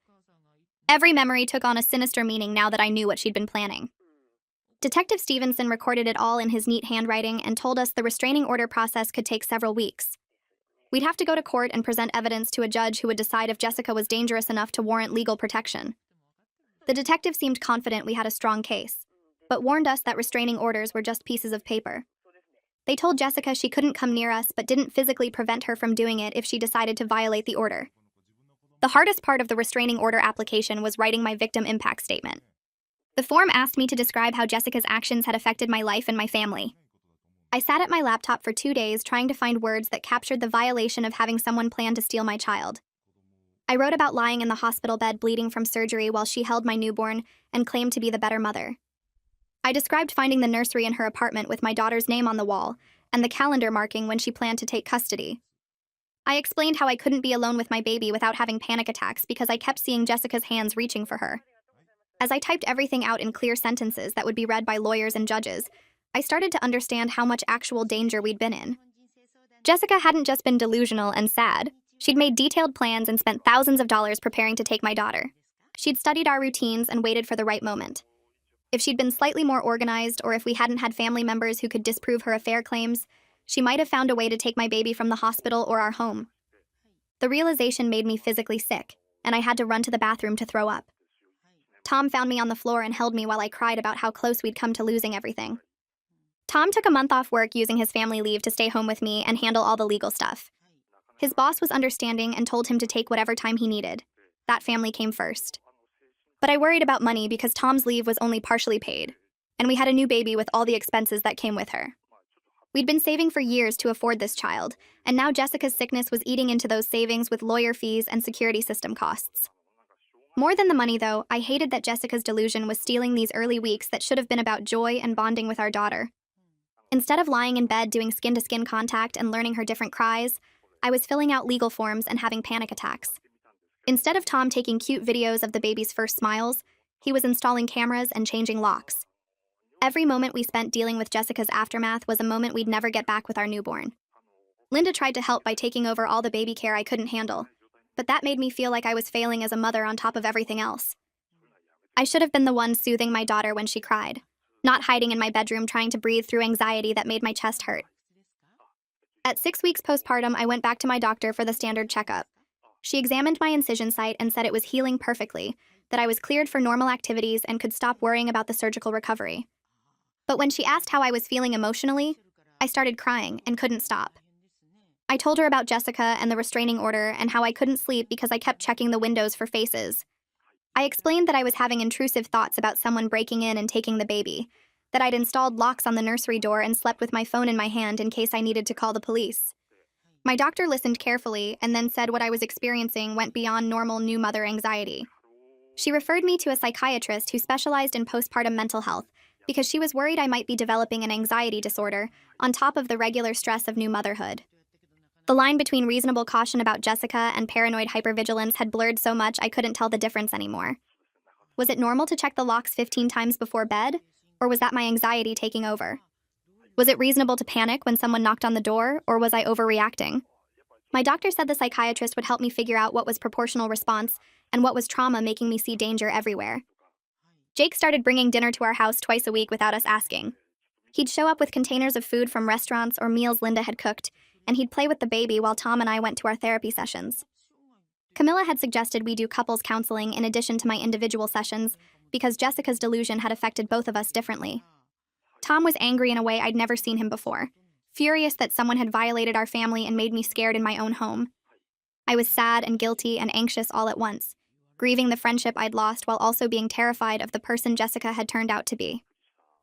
Every memory took on a sinister meaning now that I knew what she'd been planning. Detective Stevenson recorded it all in his neat handwriting and told us the restraining order process could take several weeks. We'd have to go to court and present evidence to a judge who would decide if Jessica was dangerous enough to warrant legal protection. The detective seemed confident we had a strong case, but warned us that restraining orders were just pieces of paper. They told Jessica she couldn't come near us but didn't physically prevent her from doing it if she decided to violate the order. The hardest part of the restraining order application was writing my victim impact statement. The form asked me to describe how Jessica's actions had affected my life and my family. I sat at my laptop for 2 days trying to find words that captured the violation of having someone plan to steal my child. I wrote about lying in the hospital bed bleeding from surgery while she held my newborn and claimed to be the better mother. I described finding the nursery in her apartment with my daughter's name on the wall and the calendar marking when she planned to take custody. I explained how I couldn't be alone with my baby without having panic attacks because I kept seeing Jessica's hands reaching for her. As I typed everything out in clear sentences that would be read by lawyers and judges, I started to understand how much actual danger we'd been in. Jessica hadn't just been delusional and sad. She'd made detailed plans and spent thousands of dollars preparing to take my daughter. She'd studied our routines and waited for the right moment. If she'd been slightly more organized, or if we hadn't had family members who could disprove her affair claims, she might have found a way to take my baby from the hospital or our home. The realization made me physically sick, and I had to run to the bathroom to throw up. Tom found me on the floor and held me while I cried about how close we'd come to losing everything. Tom took a month off work using his family leave to stay home with me and handle all the legal stuff. His boss was understanding and told him to take whatever time he needed. That family came first. But I worried about money because Tom's leave was only partially paid, and we had a new baby with all the expenses that came with her. We'd been saving for years to afford this child, and now Jessica's sickness was eating into those savings with lawyer fees and security system costs. More than the money, though, I hated that Jessica's delusion was stealing these early weeks that should have been about joy and bonding with our daughter. Instead of lying in bed doing skin-to-skin contact and learning her different cries, I was filling out legal forms and having panic attacks. Instead of Tom taking cute videos of the baby's first smiles, he was installing cameras and changing locks. Every moment we spent dealing with Jessica's aftermath was a moment we'd never get back with our newborn. Linda tried to help by taking over all the baby care I couldn't handle, but that made me feel like I was failing as a mother on top of everything else. I should have been the one soothing my daughter when she cried, not hiding in my bedroom trying to breathe through anxiety that made my chest hurt. At 6 weeks postpartum, I went back to my doctor for the standard checkup. She examined my incision site and said it was healing perfectly, that I was cleared for normal activities and could stop worrying about the surgical recovery. But when she asked how I was feeling emotionally, I started crying and couldn't stop. I told her about Jessica and the restraining order and how I couldn't sleep because I kept checking the windows for faces. I explained that I was having intrusive thoughts about someone breaking in and taking the baby, that I'd installed locks on the nursery door and slept with my phone in my hand in case I needed to call the police. My doctor listened carefully and then said what I was experiencing went beyond normal new mother anxiety. She referred me to a psychiatrist who specialized in postpartum mental health because she was worried I might be developing an anxiety disorder on top of the regular stress of new motherhood. The line between reasonable caution about Jessica and paranoid hypervigilance had blurred so much I couldn't tell the difference anymore. Was it normal to check the locks 15 times before bed, or was that my anxiety taking over? Was it reasonable to panic when someone knocked on the door, or was I overreacting? My doctor said the psychiatrist would help me figure out what was proportional response and what was trauma making me see danger everywhere. Jake started bringing dinner to our house twice a week without us asking. He'd show up with containers of food from restaurants or meals Linda had cooked, and he'd play with the baby while Tom and I went to our therapy sessions. Camilla had suggested we do couples counseling in addition to my individual sessions because Jessica's delusion had affected both of us differently. Tom was angry in a way I'd never seen him before, furious that someone had violated our family and made me scared in my own home. I was sad and guilty and anxious all at once, grieving the friendship I'd lost while also being terrified of the person Jessica had turned out to be.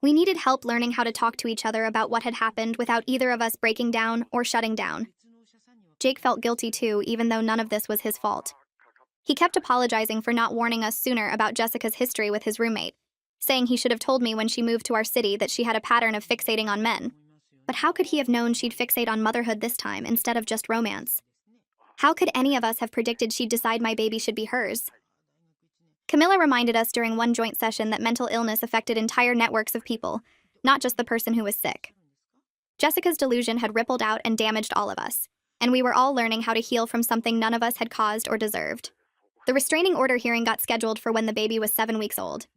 We needed help learning how to talk to each other about what had happened without either of us breaking down or shutting down. Jake felt guilty too, even though none of this was his fault. He kept apologizing for not warning us sooner about Jessica's history with his roommate, saying he should have told me when she moved to our city that she had a pattern of fixating on men. But how could he have known she'd fixate on motherhood this time instead of just romance? How could any of us have predicted she'd decide my baby should be hers? Camilla reminded us during one joint session that mental illness affected entire networks of people, not just the person who was sick. Jessica's delusion had rippled out and damaged all of us, and we were all learning how to heal from something none of us had caused or deserved. The restraining order hearing got scheduled for when the baby was 7 weeks old.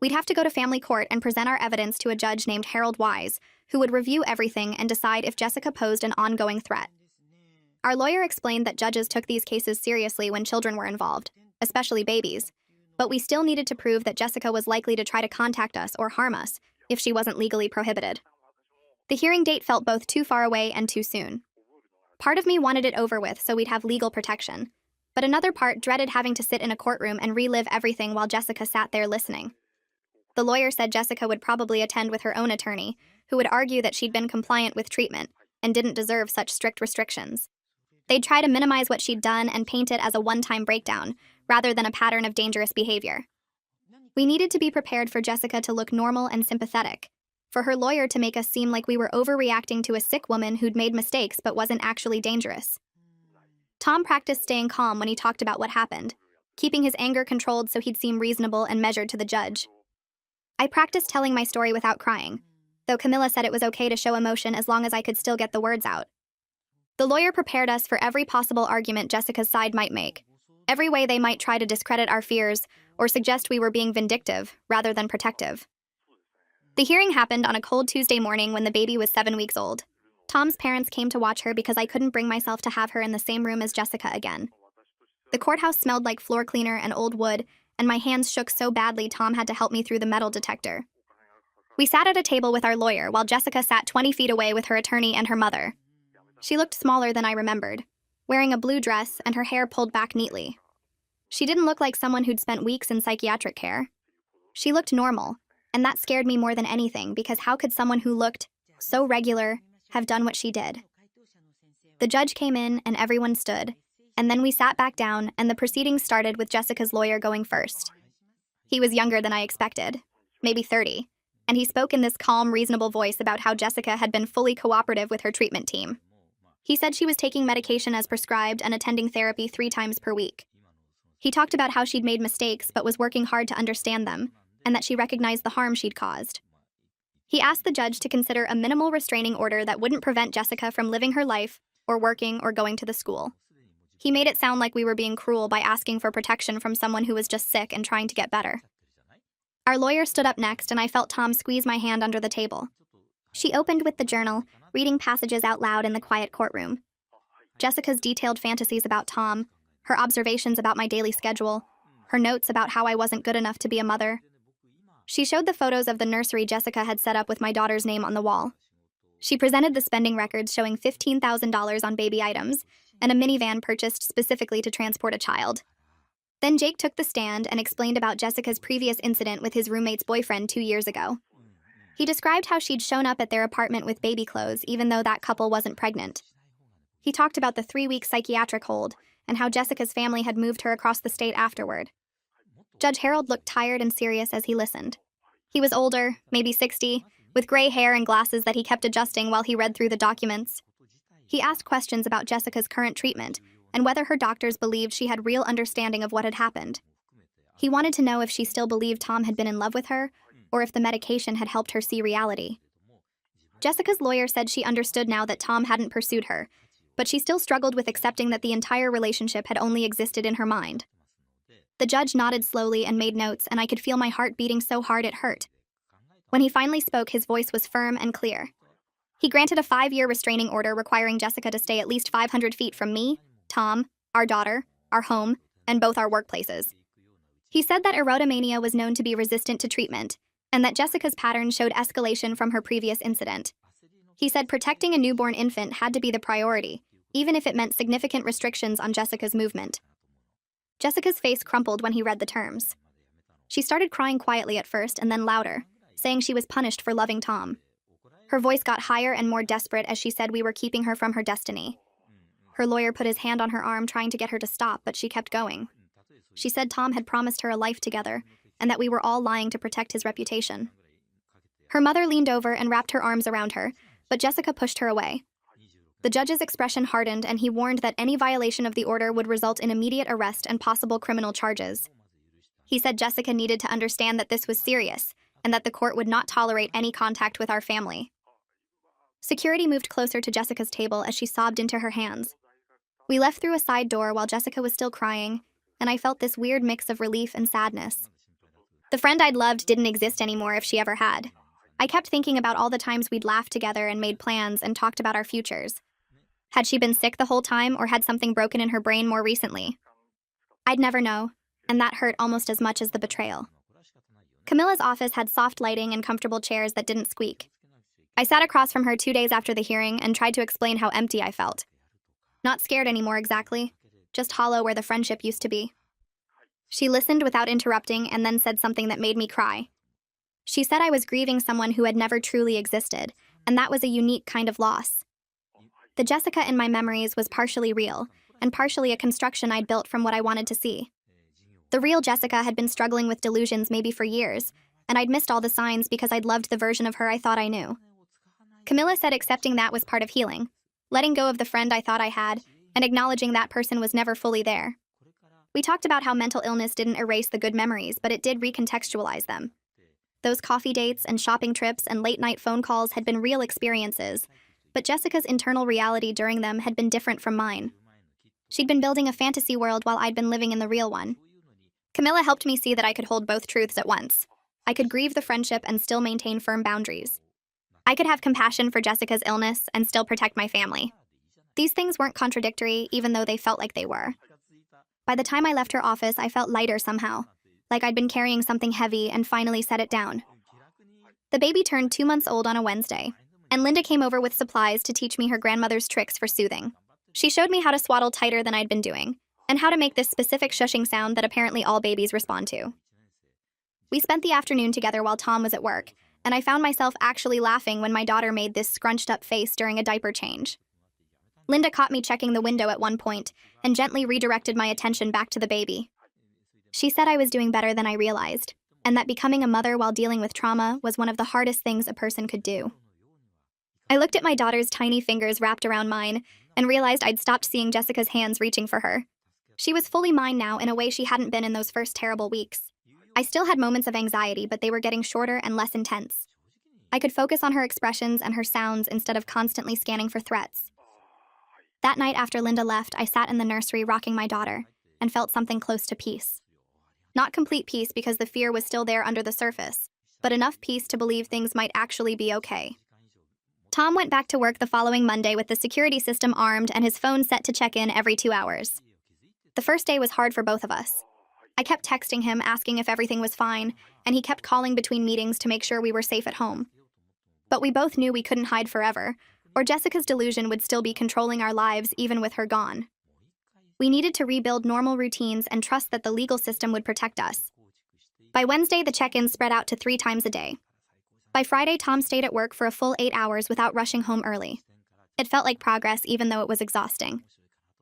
We'd have to go to family court and present our evidence to a judge named Harold Wise, who would review everything and decide if Jessica posed an ongoing threat. Our lawyer explained that judges took these cases seriously when children were involved, especially babies, but we still needed to prove that Jessica was likely to try to contact us or harm us if she wasn't legally prohibited. The hearing date felt both too far away and too soon. Part of me wanted it over with so we'd have legal protection, but another part dreaded having to sit in a courtroom and relive everything while Jessica sat there listening. The lawyer said Jessica would probably attend with her own attorney, who would argue that she'd been compliant with treatment and didn't deserve such strict restrictions. They'd try to minimize what she'd done and paint it as a one-time breakdown, rather than a pattern of dangerous behavior. We needed to be prepared for Jessica to look normal and sympathetic, for her lawyer to make us seem like we were overreacting to a sick woman who'd made mistakes but wasn't actually dangerous. Tom practiced staying calm when he talked about what happened, keeping his anger controlled so he'd seem reasonable and measured to the judge. I practiced telling my story without crying, though Camilla said it was okay to show emotion as long as I could still get the words out. The lawyer prepared us for every possible argument Jessica's side might make, every way they might try to discredit our fears or suggest we were being vindictive rather than protective. The hearing happened on a cold Tuesday morning when the baby was 7 weeks old. Tom's parents came to watch her because I couldn't bring myself to have her in the same room as Jessica again. The courthouse smelled like floor cleaner and old wood, and my hands shook so badly Tom had to help me through the metal detector. We sat at a table with our lawyer while Jessica sat 20 feet away with her attorney and her mother. She looked smaller than I remembered, wearing a blue dress and her hair pulled back neatly. She didn't look like someone who'd spent weeks in psychiatric care. She looked normal, and that scared me more than anything because how could someone who looked so regular have done what she did? The judge came in and everyone stood, and then we sat back down and the proceedings started with Jessica's lawyer going first. He was younger than I expected, maybe 30, and he spoke in this calm, reasonable voice about how Jessica had been fully cooperative with her treatment team. He said she was taking medication as prescribed and attending therapy 3 times per week. He talked about how she'd made mistakes but was working hard to understand them, and that she recognized the harm she'd caused. He asked the judge to consider a minimal restraining order that wouldn't prevent Jessica from living her life, or working, or going to the school. He made it sound like we were being cruel by asking for protection from someone who was just sick and trying to get better. Our lawyer stood up next, and I felt Tom squeeze my hand under the table. She opened with the journal, reading passages out loud in the quiet courtroom. Jessica's detailed fantasies about Tom, her observations about my daily schedule, her notes about how I wasn't good enough to be a mother. She showed the photos of the nursery Jessica had set up with my daughter's name on the wall. She presented the spending records showing $15,000 on baby items and a minivan purchased specifically to transport a child. Then Jake took the stand and explained about Jessica's previous incident with his roommate's boyfriend 2 years ago. He described how she'd shown up at their apartment with baby clothes even though that couple wasn't pregnant. He talked about the 3-week psychiatric hold and how Jessica's family had moved her across the state afterward. Judge Harold looked tired and serious as he listened. He was older, maybe 60, with gray hair and glasses that he kept adjusting while he read through the documents. He asked questions about Jessica's current treatment and whether her doctors believed she had real understanding of what had happened. He wanted to know if she still believed Tom had been in love with her, or if the medication had helped her see reality. Jessica's lawyer said she understood now that Tom hadn't pursued her, but she still struggled with accepting that the entire relationship had only existed in her mind. The judge nodded slowly and made notes, and I could feel my heart beating so hard it hurt. When he finally spoke, his voice was firm and clear. He granted a 5-year restraining order requiring Jessica to stay at least 500 feet from me, Tom, our daughter, our home, and both our workplaces. He said that erotomania was known to be resistant to treatment, and that Jessica's pattern showed escalation from her previous incident. He said protecting a newborn infant had to be the priority, even if it meant significant restrictions on Jessica's movement. Jessica's face crumpled when he read the terms. She started crying quietly at first and then louder, saying she was punished for loving Tom. Her voice got higher and more desperate as she said we were keeping her from her destiny. Her lawyer put his hand on her arm trying to get her to stop, but she kept going. She said Tom had promised her a life together, and that we were all lying to protect his reputation. Her mother leaned over and wrapped her arms around her, but Jessica pushed her away. The judge's expression hardened, and he warned that any violation of the order would result in immediate arrest and possible criminal charges. He said Jessica needed to understand that this was serious, and that the court would not tolerate any contact with our family. Security moved closer to Jessica's table as she sobbed into her hands. We left through a side door while Jessica was still crying, and I felt this weird mix of relief and sadness. The friend I'd loved didn't exist anymore if she ever had. I kept thinking about all the times we'd laughed together and made plans and talked about our futures. Had she been sick the whole time, or had something broken in her brain more recently? I'd never know, and that hurt almost as much as the betrayal. Camilla's office had soft lighting and comfortable chairs that didn't squeak. I sat across from her 2 days after the hearing and tried to explain how empty I felt. Not scared anymore exactly, just hollow where the friendship used to be. She listened without interrupting and then said something that made me cry. She said I was grieving someone who had never truly existed, and that was a unique kind of loss. The Jessica in my memories was partially real, and partially a construction I'd built from what I wanted to see. The real Jessica had been struggling with delusions maybe for years, and I'd missed all the signs because I'd loved the version of her I thought I knew. Camilla said accepting that was part of healing, letting go of the friend I thought I had, and acknowledging that person was never fully there. We talked about how mental illness didn't erase the good memories, but it did recontextualize them. Those coffee dates and shopping trips and late-night phone calls had been real experiences, but Jessica's internal reality during them had been different from mine. She'd been building a fantasy world while I'd been living in the real one. Camilla helped me see that I could hold both truths at once. I could grieve the friendship and still maintain firm boundaries. I could have compassion for Jessica's illness and still protect my family. These things weren't contradictory, even though they felt like they were. By the time I left her office, I felt lighter somehow, like I'd been carrying something heavy and finally set it down. The baby turned 2 months old on a Wednesday, and Linda came over with supplies to teach me her grandmother's tricks for soothing. She showed me how to swaddle tighter than I'd been doing, and how to make this specific shushing sound that apparently all babies respond to. We spent the afternoon together while Tom was at work, and I found myself actually laughing when my daughter made this scrunched-up face during a diaper change. Linda caught me checking the window at one point and gently redirected my attention back to the baby. She said I was doing better than I realized, and that becoming a mother while dealing with trauma was one of the hardest things a person could do. I looked at my daughter's tiny fingers wrapped around mine and realized I'd stopped seeing Jessica's hands reaching for her. She was fully mine now in a way she hadn't been in those first terrible weeks. I still had moments of anxiety, but they were getting shorter and less intense. I could focus on her expressions and her sounds instead of constantly scanning for threats. That night after Linda left, I sat in the nursery rocking my daughter and felt something close to peace. Not complete peace because the fear was still there under the surface, but enough peace to believe things might actually be okay. Tom went back to work the following Monday with the security system armed and his phone set to check in every 2 hours. The first day was hard for both of us. I kept texting him asking if everything was fine, and he kept calling between meetings to make sure we were safe at home. But we both knew we couldn't hide forever, or Jessica's delusion would still be controlling our lives even with her gone. We needed to rebuild normal routines and trust that the legal system would protect us. By Wednesday, the check-ins spread out to 3 times a day. By Friday, Tom stayed at work for a full 8 hours without rushing home early. It felt like progress even though it was exhausting.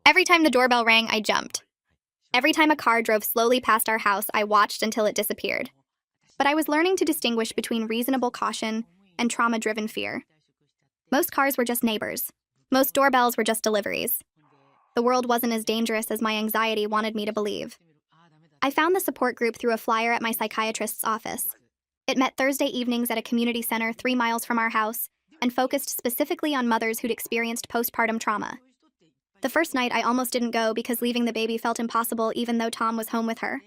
Every time the doorbell rang, I jumped. Every time a car drove slowly past our house, I watched until it disappeared. But I was learning to distinguish between reasonable caution and trauma-driven fear. Most cars were just neighbors. Most doorbells were just deliveries. The world wasn't as dangerous as my anxiety wanted me to believe. I found the support group through a flyer at my psychiatrist's office. It met Thursday evenings at a community center 3 miles from our house and focused specifically on mothers who'd experienced postpartum trauma. The first night, I almost didn't go because leaving the baby felt impossible even though Tom was home with her.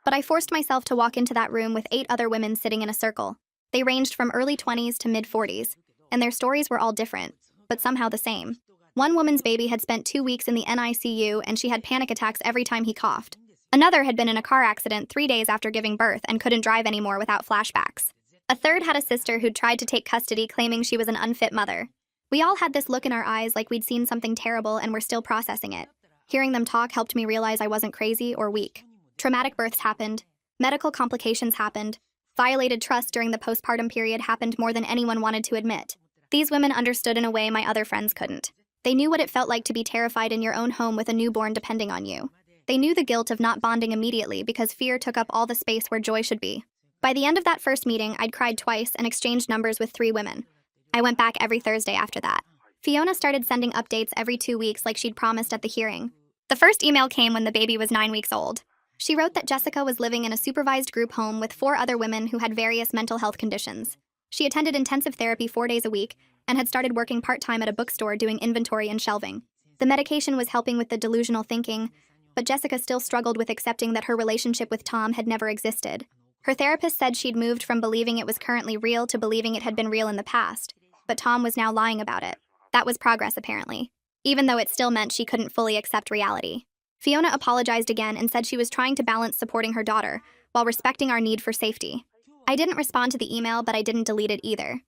But I forced myself to walk into that room with 8 other women sitting in a circle. They ranged from early 20s to mid 40s, and their stories were all different, but somehow the same. One woman's baby had spent 2 weeks in the NICU and she had panic attacks every time he coughed. Another had been in a car accident 3 days after giving birth and couldn't drive anymore without flashbacks. A third had a sister who'd tried to take custody, claiming she was an unfit mother. We all had this look in our eyes like we'd seen something terrible and were still processing it. Hearing them talk helped me realize I wasn't crazy or weak. Traumatic births happened. Medical complications happened. Violated trust during the postpartum period happened more than anyone wanted to admit. These women understood in a way my other friends couldn't. They knew what it felt like to be terrified in your own home with a newborn depending on you. They knew the guilt of not bonding immediately because fear took up all the space where joy should be. By the end of that first meeting, I'd cried twice and exchanged numbers with 3 women. I went back every Thursday after that. Fiona started sending updates every 2 weeks like she'd promised at the hearing. The first email came when the baby was 9 weeks old. She wrote that Jessica was living in a supervised group home with 4 other women who had various mental health conditions. She attended intensive therapy 4 days a week and had started working part-time at a bookstore doing inventory and shelving. The medication was helping with the delusional thinking, but Jessica still struggled with accepting that her relationship with Tom had never existed. Her therapist said she'd moved from believing it was currently real to believing it had been real in the past, but Tom was now lying about it. That was progress, apparently, even though it still meant she couldn't fully accept reality. Fiona apologized again and said she was trying to balance supporting her daughter while respecting our need for safety. I didn't respond to the email, but I didn't delete it either.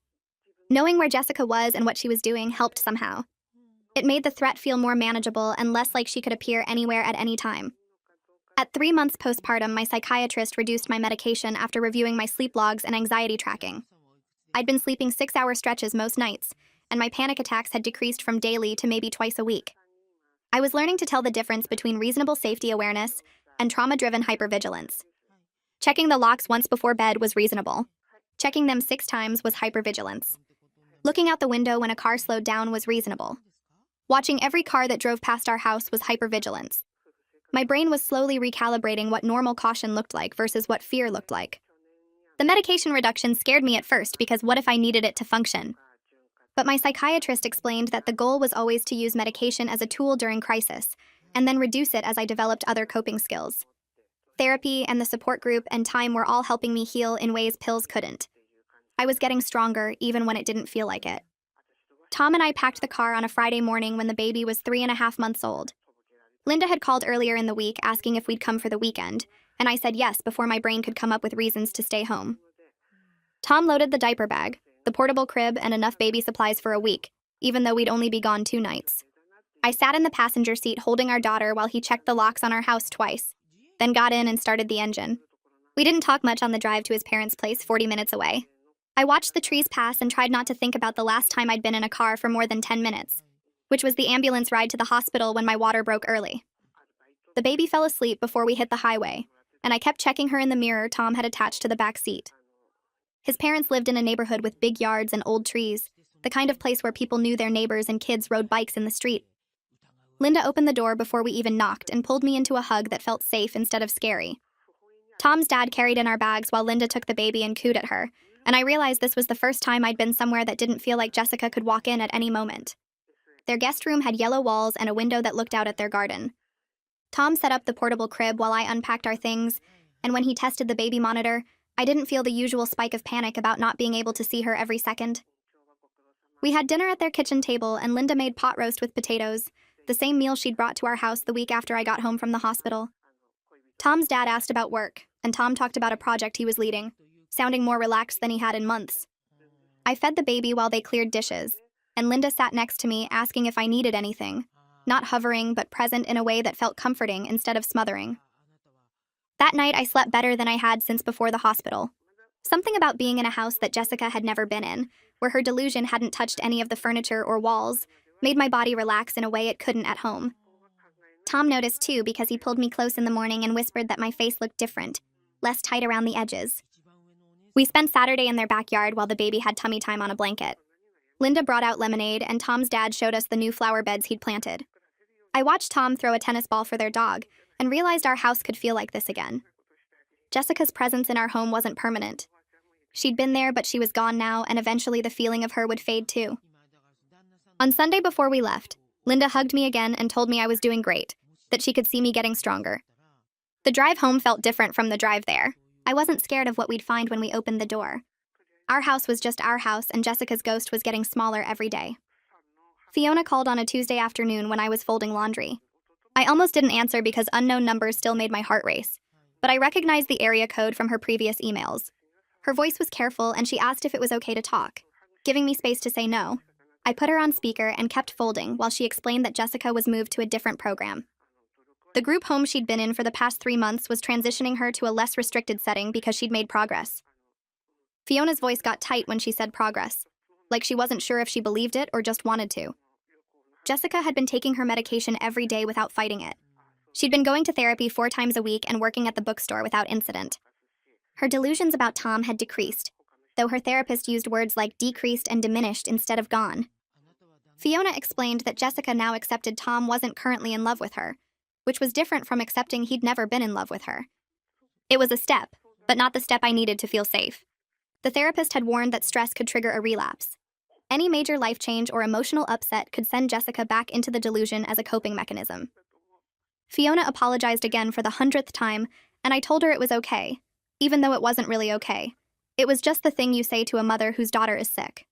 Knowing where Jessica was and what she was doing helped somehow. It made the threat feel more manageable and less like she could appear anywhere at any time. At 3 months postpartum, my psychiatrist reduced my medication after reviewing my sleep logs and anxiety tracking. I'd been sleeping 6-hour stretches most nights, and my panic attacks had decreased from daily to maybe twice a week. I was learning to tell the difference between reasonable safety awareness and trauma-driven hypervigilance. Checking the locks once before bed was reasonable. Checking them 6 times was hypervigilance. Looking out the window when a car slowed down was reasonable. Watching every car that drove past our house was hypervigilance. My brain was slowly recalibrating what normal caution looked like versus what fear looked like. The medication reduction scared me at first because what if I needed it to function? But my psychiatrist explained that the goal was always to use medication as a tool during crisis, and then reduce it as I developed other coping skills. Therapy and the support group and time were all helping me heal in ways pills couldn't. I was getting stronger even when it didn't feel like it. Tom and I packed the car on a Friday morning when the baby was 3.5 months old. Linda had called earlier in the week asking if we'd come for the weekend, and I said yes before my brain could come up with reasons to stay home. Tom loaded the diaper bag, the portable crib, and enough baby supplies for a week, even though we'd only be gone 2 nights. I sat in the passenger seat holding our daughter while he checked the locks on our house twice, then got in and started the engine. We didn't talk much on the drive to his parents' place 40 minutes away. I watched the trees pass and tried not to think about the last time I'd been in a car for more than 10 minutes, which was the ambulance ride to the hospital when my water broke early. The baby fell asleep before we hit the highway, and I kept checking her in the mirror Tom had attached to the back seat. His parents lived in a neighborhood with big yards and old trees, the kind of place where people knew their neighbors and kids rode bikes in the street. Linda opened the door before we even knocked and pulled me into a hug that felt safe instead of scary. Tom's dad carried in our bags while Linda took the baby and cooed at her, and I realized this was the first time I'd been somewhere that didn't feel like Jessica could walk in at any moment. Their guest room had yellow walls and a window that looked out at their garden. Tom set up the portable crib while I unpacked our things, and when he tested the baby monitor, I didn't feel the usual spike of panic about not being able to see her every second. We had dinner at their kitchen table, and Linda made pot roast with potatoes, the same meal she'd brought to our house the week after I got home from the hospital. Tom's dad asked about work, and Tom talked about a project he was leading, sounding more relaxed than he had in months. I fed the baby while they cleared dishes, and Linda sat next to me asking if I needed anything, not hovering but present in a way that felt comforting instead of smothering. That night I slept better than I had since before the hospital. Something about being in a house that Jessica had never been in, where her delusion hadn't touched any of the furniture or walls, made my body relax in a way it couldn't at home. Tom noticed too because he pulled me close in the morning and whispered that my face looked different, less tight around the edges. We spent Saturday in their backyard while the baby had tummy time on a blanket. Linda brought out lemonade, and Tom's dad showed us the new flower beds he'd planted. I watched Tom throw a tennis ball for their dog, and realized our house could feel like this again. Jessica's presence in our home wasn't permanent. She'd been there, but she was gone now, and eventually the feeling of her would fade too. On Sunday before we left, Linda hugged me again and told me I was doing great, that she could see me getting stronger. The drive home felt different from the drive there. I wasn't scared of what we'd find when we opened the door. Our house was just our house, and Jessica's ghost was getting smaller every day. Fiona called on a Tuesday afternoon when I was folding laundry. I almost didn't answer because unknown numbers still made my heart race, but I recognized the area code from her previous emails. Her voice was careful, and she asked if it was okay to talk, giving me space to say no. I put her on speaker and kept folding while she explained that Jessica was moved to a different program. The group home she'd been in for the past 3 months was transitioning her to a less restricted setting because she'd made progress. Fiona's voice got tight when she said progress, like she wasn't sure if she believed it or just wanted to. Jessica had been taking her medication every day without fighting it. She'd been going to therapy 4 times a week and working at the bookstore without incident. Her delusions about Tom had decreased, though her therapist used words like decreased and diminished instead of gone. Fiona explained that Jessica now accepted Tom wasn't currently in love with her, which was different from accepting he'd never been in love with her. It was a step, but not the step I needed to feel safe. The therapist had warned that stress could trigger a relapse. Any major life change or emotional upset could send Jessica back into the delusion as a coping mechanism. Fiona apologized again for the 100th time, and I told her it was okay, even though it wasn't really okay. It was just the thing you say to a mother whose daughter is sick.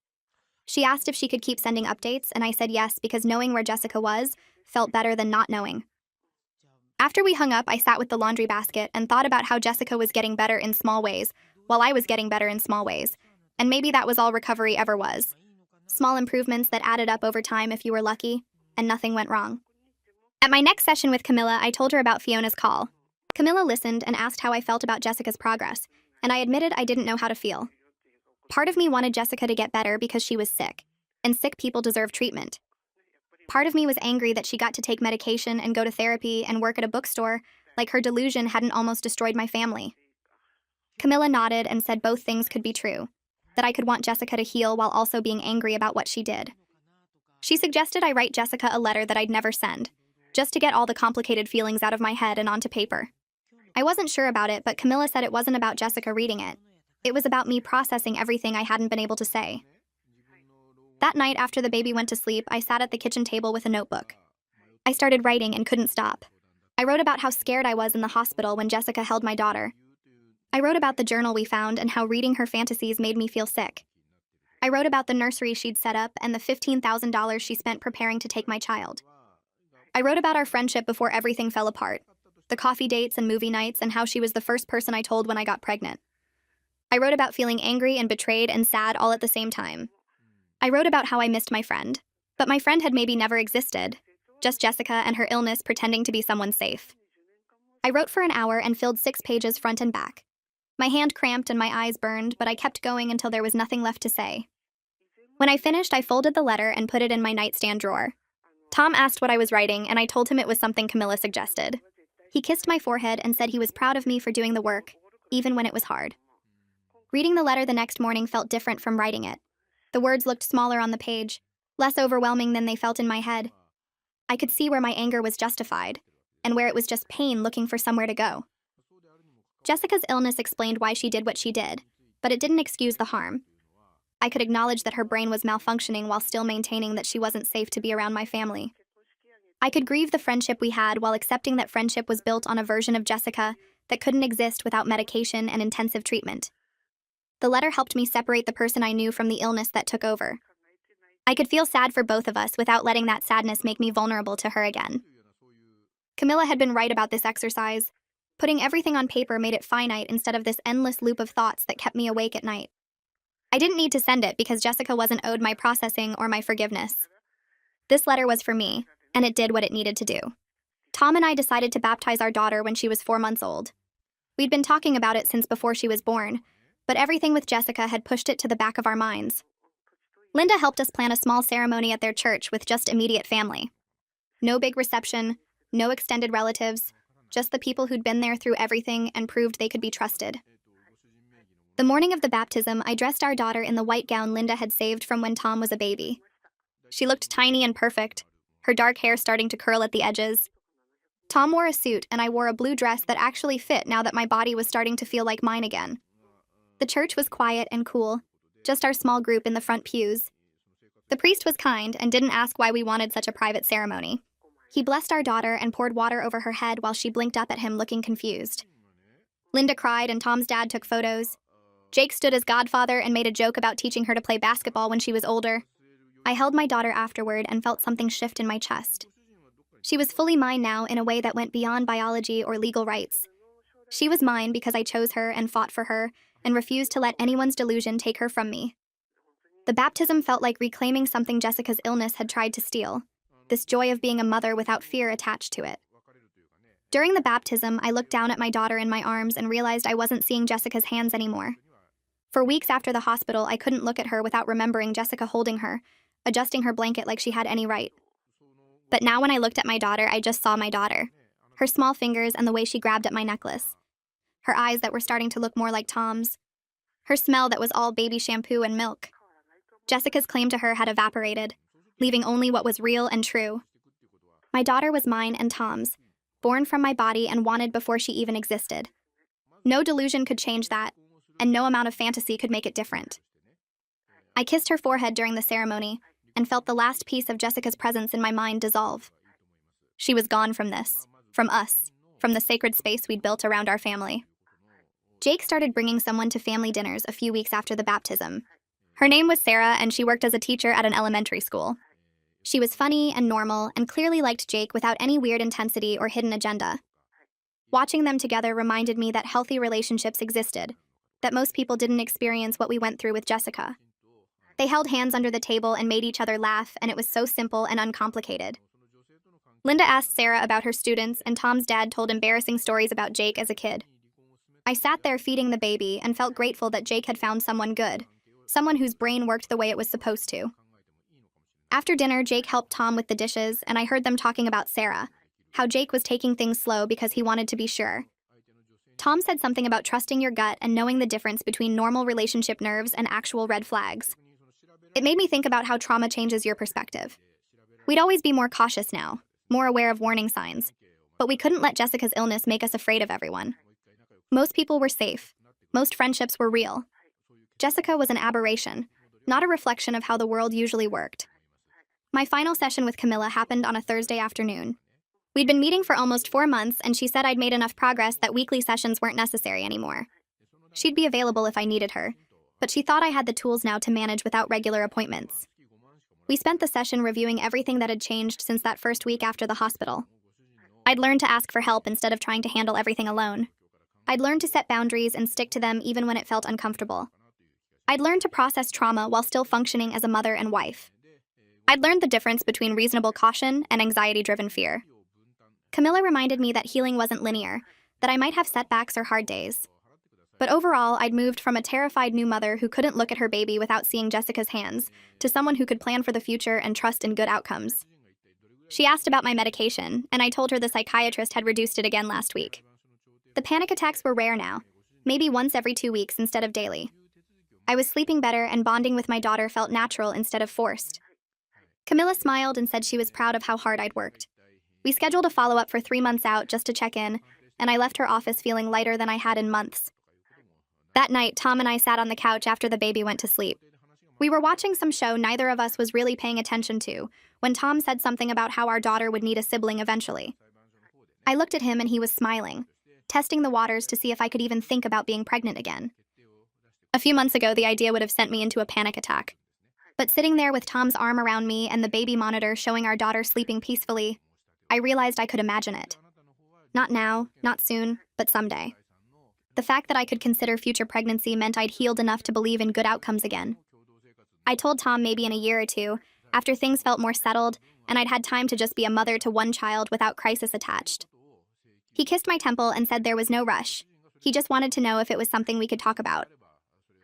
She asked if she could keep sending updates, and I said yes because knowing where Jessica was felt better than not knowing. After we hung up, I sat with the laundry basket and thought about how Jessica was getting better in small ways, while I was getting better in small ways, and maybe that was all recovery ever was. Small improvements that added up over time if you were lucky, and nothing went wrong. At my next session with Camilla, I told her about Fiona's call. Camilla listened and asked how I felt about Jessica's progress, and I admitted I didn't know how to feel. Part of me wanted Jessica to get better because she was sick, and sick people deserve treatment. Part of me was angry that she got to take medication and go to therapy and work at a bookstore, like her delusion hadn't almost destroyed my family. Camilla nodded and said both things could be true, that I could want Jessica to heal while also being angry about what she did. She suggested I write Jessica a letter that I'd never send, just to get all the complicated feelings out of my head and onto paper. I wasn't sure about it, but Camilla said it wasn't about Jessica reading it. It was about me processing everything I hadn't been able to say. That night after the baby went to sleep, I sat at the kitchen table with a notebook. I started writing and couldn't stop. I wrote about how scared I was in the hospital when Jessica held my daughter. I wrote about the journal we found and how reading her fantasies made me feel sick. I wrote about the nursery she'd set up and the $15,000 she spent preparing to take my child. I wrote about our friendship before everything fell apart, the coffee dates and movie nights, and how she was the first person I told when I got pregnant. I wrote about feeling angry and betrayed and sad all at the same time. I wrote about how I missed my friend, but my friend had maybe never existed, just Jessica and her illness pretending to be someone safe. I wrote for an hour and filled 6 pages front and back. My hand cramped and my eyes burned, but I kept going until there was nothing left to say. When I finished, I folded the letter and put it in my nightstand drawer. Tom asked what I was writing, and I told him it was something Camilla suggested. He kissed my forehead and said he was proud of me for doing the work, even when it was hard. Reading the letter the next morning felt different from writing it. The words looked smaller on the page, less overwhelming than they felt in my head. I could see where my anger was justified, and where it was just pain looking for somewhere to go. Jessica's illness explained why she did what she did, but it didn't excuse the harm. I could acknowledge that her brain was malfunctioning while still maintaining that she wasn't safe to be around my family. I could grieve the friendship we had while accepting that friendship was built on a version of Jessica that couldn't exist without medication and intensive treatment. The letter helped me separate the person I knew from the illness that took over. I could feel sad for both of us without letting that sadness make me vulnerable to her again. Camilla had been right about this exercise. Putting everything on paper made it finite instead of this endless loop of thoughts that kept me awake at night. I didn't need to send it because Jessica wasn't owed my processing or my forgiveness. This letter was for me, and it did what it needed to do. Tom and I decided to baptize our daughter when she was 4 months old. We'd been talking about it since before she was born, but everything with Jessica had pushed it to the back of our minds. Linda helped us plan a small ceremony at their church with just immediate family. No big reception, no extended relatives, just the people who'd been there through everything and proved they could be trusted. The morning of the baptism, I dressed our daughter in the white gown Linda had saved from when Tom was a baby. She looked tiny and perfect, her dark hair starting to curl at the edges. Tom wore a suit, and I wore a blue dress that actually fit now that my body was starting to feel like mine again. The church was quiet and cool, just our small group in the front pews. The priest was kind and didn't ask why we wanted such a private ceremony. He blessed our daughter and poured water over her head while she blinked up at him looking confused. Linda cried and Tom's dad took photos. Jake stood as godfather and made a joke about teaching her to play basketball when she was older. I held my daughter afterward and felt something shift in my chest. She was fully mine now in a way that went beyond biology or legal rights. She was mine because I chose her and fought for her and refused to let anyone's delusion take her from me. The baptism felt like reclaiming something Jessica's illness had tried to steal, this joy of being a mother without fear attached to it. During the baptism, I looked down at my daughter in my arms and realized I wasn't seeing Jessica's hands anymore. For weeks after the hospital, I couldn't look at her without remembering Jessica holding her, adjusting her blanket like she had any right. But now when I looked at my daughter, I just saw my daughter. Her small fingers and the way she grabbed at my necklace. Her eyes that were starting to look more like Tom's. Her smell that was all baby shampoo and milk. Jessica's claim to her had evaporated, leaving only what was real and true. My daughter was mine and Tom's, born from my body and wanted before she even existed. No delusion could change that, and no amount of fantasy could make it different. I kissed her forehead during the ceremony and felt the last piece of Jessica's presence in my mind dissolve. She was gone from this, from us, from the sacred space we'd built around our family. Jake started bringing someone to family dinners a few weeks after the baptism. Her name was Sarah, and she worked as a teacher at an elementary school. She was funny and normal and clearly liked Jake without any weird intensity or hidden agenda. Watching them together reminded me that healthy relationships existed, that most people didn't experience what we went through with Jessica. They held hands under the table and made each other laugh, and it was so simple and uncomplicated. Linda asked Sarah about her students, and Tom's dad told embarrassing stories about Jake as a kid. I sat there feeding the baby and felt grateful that Jake had found someone good, someone whose brain worked the way it was supposed to. After dinner, Jake helped Tom with the dishes, and I heard them talking about Sarah, how Jake was taking things slow because he wanted to be sure. Tom said something about trusting your gut and knowing the difference between normal relationship nerves and actual red flags. It made me think about how trauma changes your perspective. We'd always be more cautious now, more aware of warning signs, but we couldn't let Jessica's illness make us afraid of everyone. Most people were safe. Most friendships were real. Jessica was an aberration, not a reflection of how the world usually worked. My final session with Camilla happened on a Thursday afternoon. We'd been meeting for almost 4 months, and she said I'd made enough progress that weekly sessions weren't necessary anymore. She'd be available if I needed her, but she thought I had the tools now to manage without regular appointments. We spent the session reviewing everything that had changed since that first week after the hospital. I'd learned to ask for help instead of trying to handle everything alone. I'd learned to set boundaries and stick to them even when it felt uncomfortable. I'd learned to process trauma while still functioning as a mother and wife. I'd learned the difference between reasonable caution and anxiety-driven fear. Camilla reminded me that healing wasn't linear, that I might have setbacks or hard days. But overall, I'd moved from a terrified new mother who couldn't look at her baby without seeing Jessica's hands to someone who could plan for the future and trust in good outcomes. She asked about my medication, and I told her the psychiatrist had reduced it again last week. The panic attacks were rare now, maybe once every 2 weeks instead of daily. I was sleeping better, and bonding with my daughter felt natural instead of forced. Camilla smiled and said she was proud of how hard I'd worked. We scheduled a follow-up for 3 months out just to check in, and I left her office feeling lighter than I had in months. That night, Tom and I sat on the couch after the baby went to sleep. We were watching some show neither of us was really paying attention to, when Tom said something about how our daughter would need a sibling eventually. I looked at him and he was smiling, testing the waters to see if I could even think about being pregnant again. A few months ago, the idea would have sent me into a panic attack. But sitting there with Tom's arm around me and the baby monitor showing our daughter sleeping peacefully, I realized I could imagine it. Not now, not soon, but someday. The fact that I could consider future pregnancy meant I'd healed enough to believe in good outcomes again. I told Tom maybe in a year or two, after things felt more settled, and I'd had time to just be a mother to one child without crisis attached. He kissed my temple and said there was no rush. He just wanted to know if it was something we could talk about.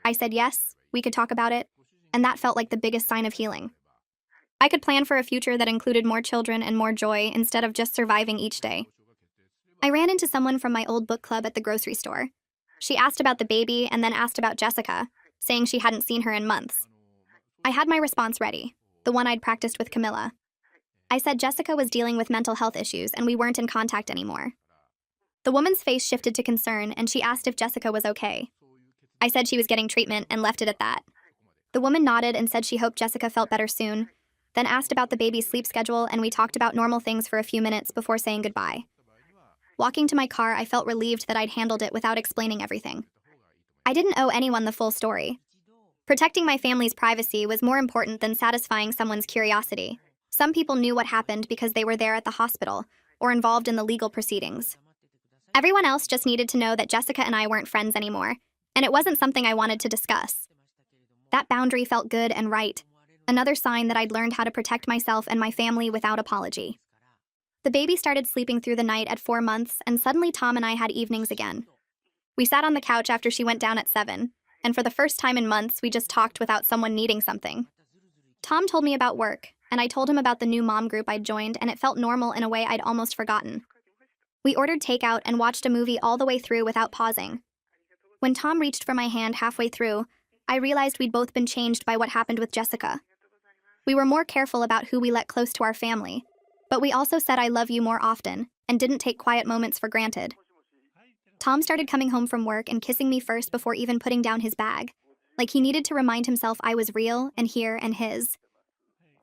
I said yes, we could talk about it, and that felt like the biggest sign of healing. I could plan for a future that included more children and more joy instead of just surviving each day. I ran into someone from my old book club at the grocery store. She asked about the baby and then asked about Jessica, saying she hadn't seen her in months. I had my response ready, the one I'd practiced with Camilla. I said Jessica was dealing with mental health issues and we weren't in contact anymore. The woman's face shifted to concern and she asked if Jessica was okay. I said she was getting treatment and left it at that. The woman nodded and said she hoped Jessica felt better soon, then asked about the baby's sleep schedule, and we talked about normal things for a few minutes before saying goodbye. Walking to my car, I felt relieved that I'd handled it without explaining everything. I didn't owe anyone the full story. Protecting my family's privacy was more important than satisfying someone's curiosity. Some people knew what happened because they were there at the hospital or involved in the legal proceedings. Everyone else just needed to know that Jessica and I weren't friends anymore, and it wasn't something I wanted to discuss. That boundary felt good and right, another sign that I'd learned how to protect myself and my family without apology. The baby started sleeping through the night at 4 months, and suddenly Tom and I had evenings again. We sat on the couch after she went down at 7, and for the first time in months, we just talked without someone needing something. Tom told me about work, and I told him about the new mom group I'd joined, and it felt normal in a way I'd almost forgotten. We ordered takeout and watched a movie all the way through without pausing. When Tom reached for my hand halfway through, I realized we'd both been changed by what happened with Jessica. We were more careful about who we let close to our family, but we also said I love you more often and didn't take quiet moments for granted. Tom started coming home from work and kissing me first before even putting down his bag, like he needed to remind himself I was real and here and his.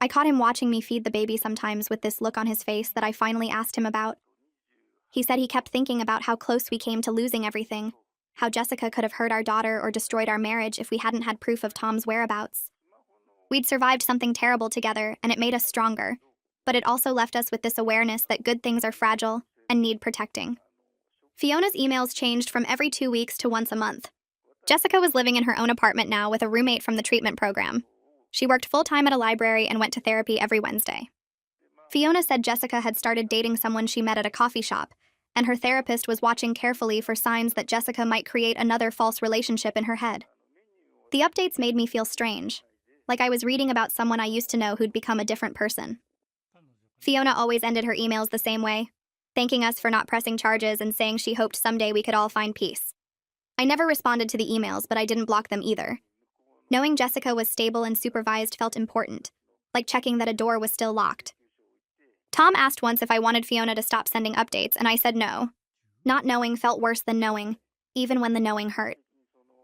I caught him watching me feed the baby sometimes with this look on his face that I finally asked him about. He said he kept thinking about how close we came to losing everything, how Jessica could have hurt our daughter or destroyed our marriage if we hadn't had proof of Tom's whereabouts. We'd survived something terrible together, and it made us stronger, but it also left us with this awareness that good things are fragile and need protecting. Fiona's emails changed from every 2 weeks to once a month. Jessica was living in her own apartment now with a roommate from the treatment program. She worked full-time at a library and went to therapy every Wednesday. Fiona said Jessica had started dating someone she met at a coffee shop, and her therapist was watching carefully for signs that Jessica might create another false relationship in her head. The updates made me feel strange, like I was reading about someone I used to know who'd become a different person. Fiona always ended her emails the same way, thanking us for not pressing charges and saying she hoped someday we could all find peace. I never responded to the emails, but I didn't block them either. Knowing Jessica was stable and supervised felt important, like checking that a door was still locked. Tom asked once if I wanted Fiona to stop sending updates, and I said no. Not knowing felt worse than knowing, even when the knowing hurt.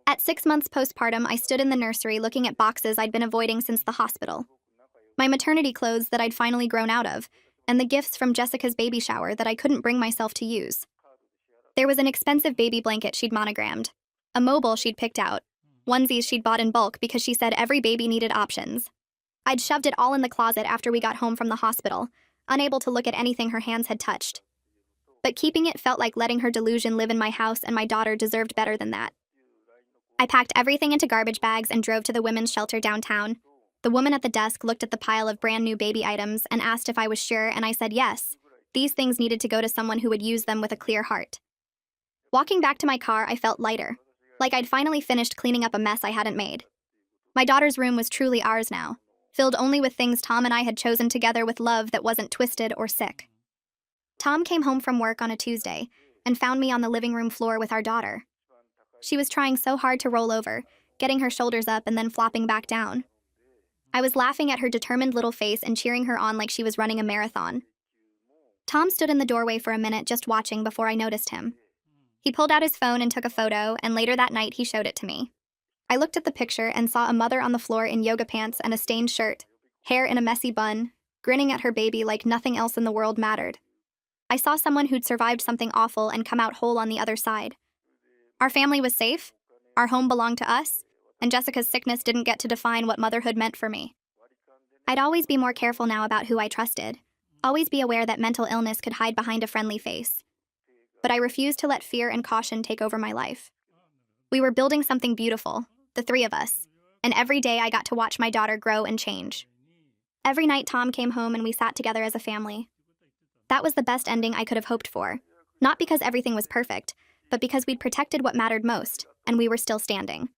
At 6 months postpartum, I stood in the nursery looking at boxes I'd been avoiding since the hospital. My maternity clothes that I'd finally grown out of, and the gifts from Jessica's baby shower that I couldn't bring myself to use. There was an expensive baby blanket she'd monogrammed, a mobile she'd picked out, onesies she'd bought in bulk because she said every baby needed options. I'd shoved it all in the closet after we got home from the hospital, unable to look at anything her hands had touched. But keeping it felt like letting her delusion live in my house, and my daughter deserved better than that. I packed everything into garbage bags and drove to the women's shelter downtown. The woman at the desk looked at the pile of brand new baby items and asked if I was sure, and I said yes. These things needed to go to someone who would use them with a clear heart. Walking back to my car, I felt lighter, like I'd finally finished cleaning up a mess I hadn't made. My daughter's room was truly ours now, filled only with things Tom and I had chosen together with love that wasn't twisted or sick. Tom came home from work on a Tuesday and found me on the living room floor with our daughter. She was trying so hard to roll over, getting her shoulders up and then flopping back down. I was laughing at her determined little face and cheering her on like she was running a marathon. Tom stood in the doorway for a minute just watching before I noticed him. He pulled out his phone and took a photo, and later that night he showed it to me. I looked at the picture and saw a mother on the floor in yoga pants and a stained shirt, hair in a messy bun, grinning at her baby like nothing else in the world mattered. I saw someone who'd survived something awful and come out whole on the other side. Our family was safe, our home belonged to us, and Jessica's sickness didn't get to define what motherhood meant for me. I'd always be more careful now about who I trusted, always be aware that mental illness could hide behind a friendly face. But I refused to let fear and caution take over my life. We were building something beautiful, the three of us, and every day I got to watch my daughter grow and change. Every night Tom came home and we sat together as a family. That was the best ending I could have hoped for, not because everything was perfect, but because we'd protected what mattered most, and we were still standing.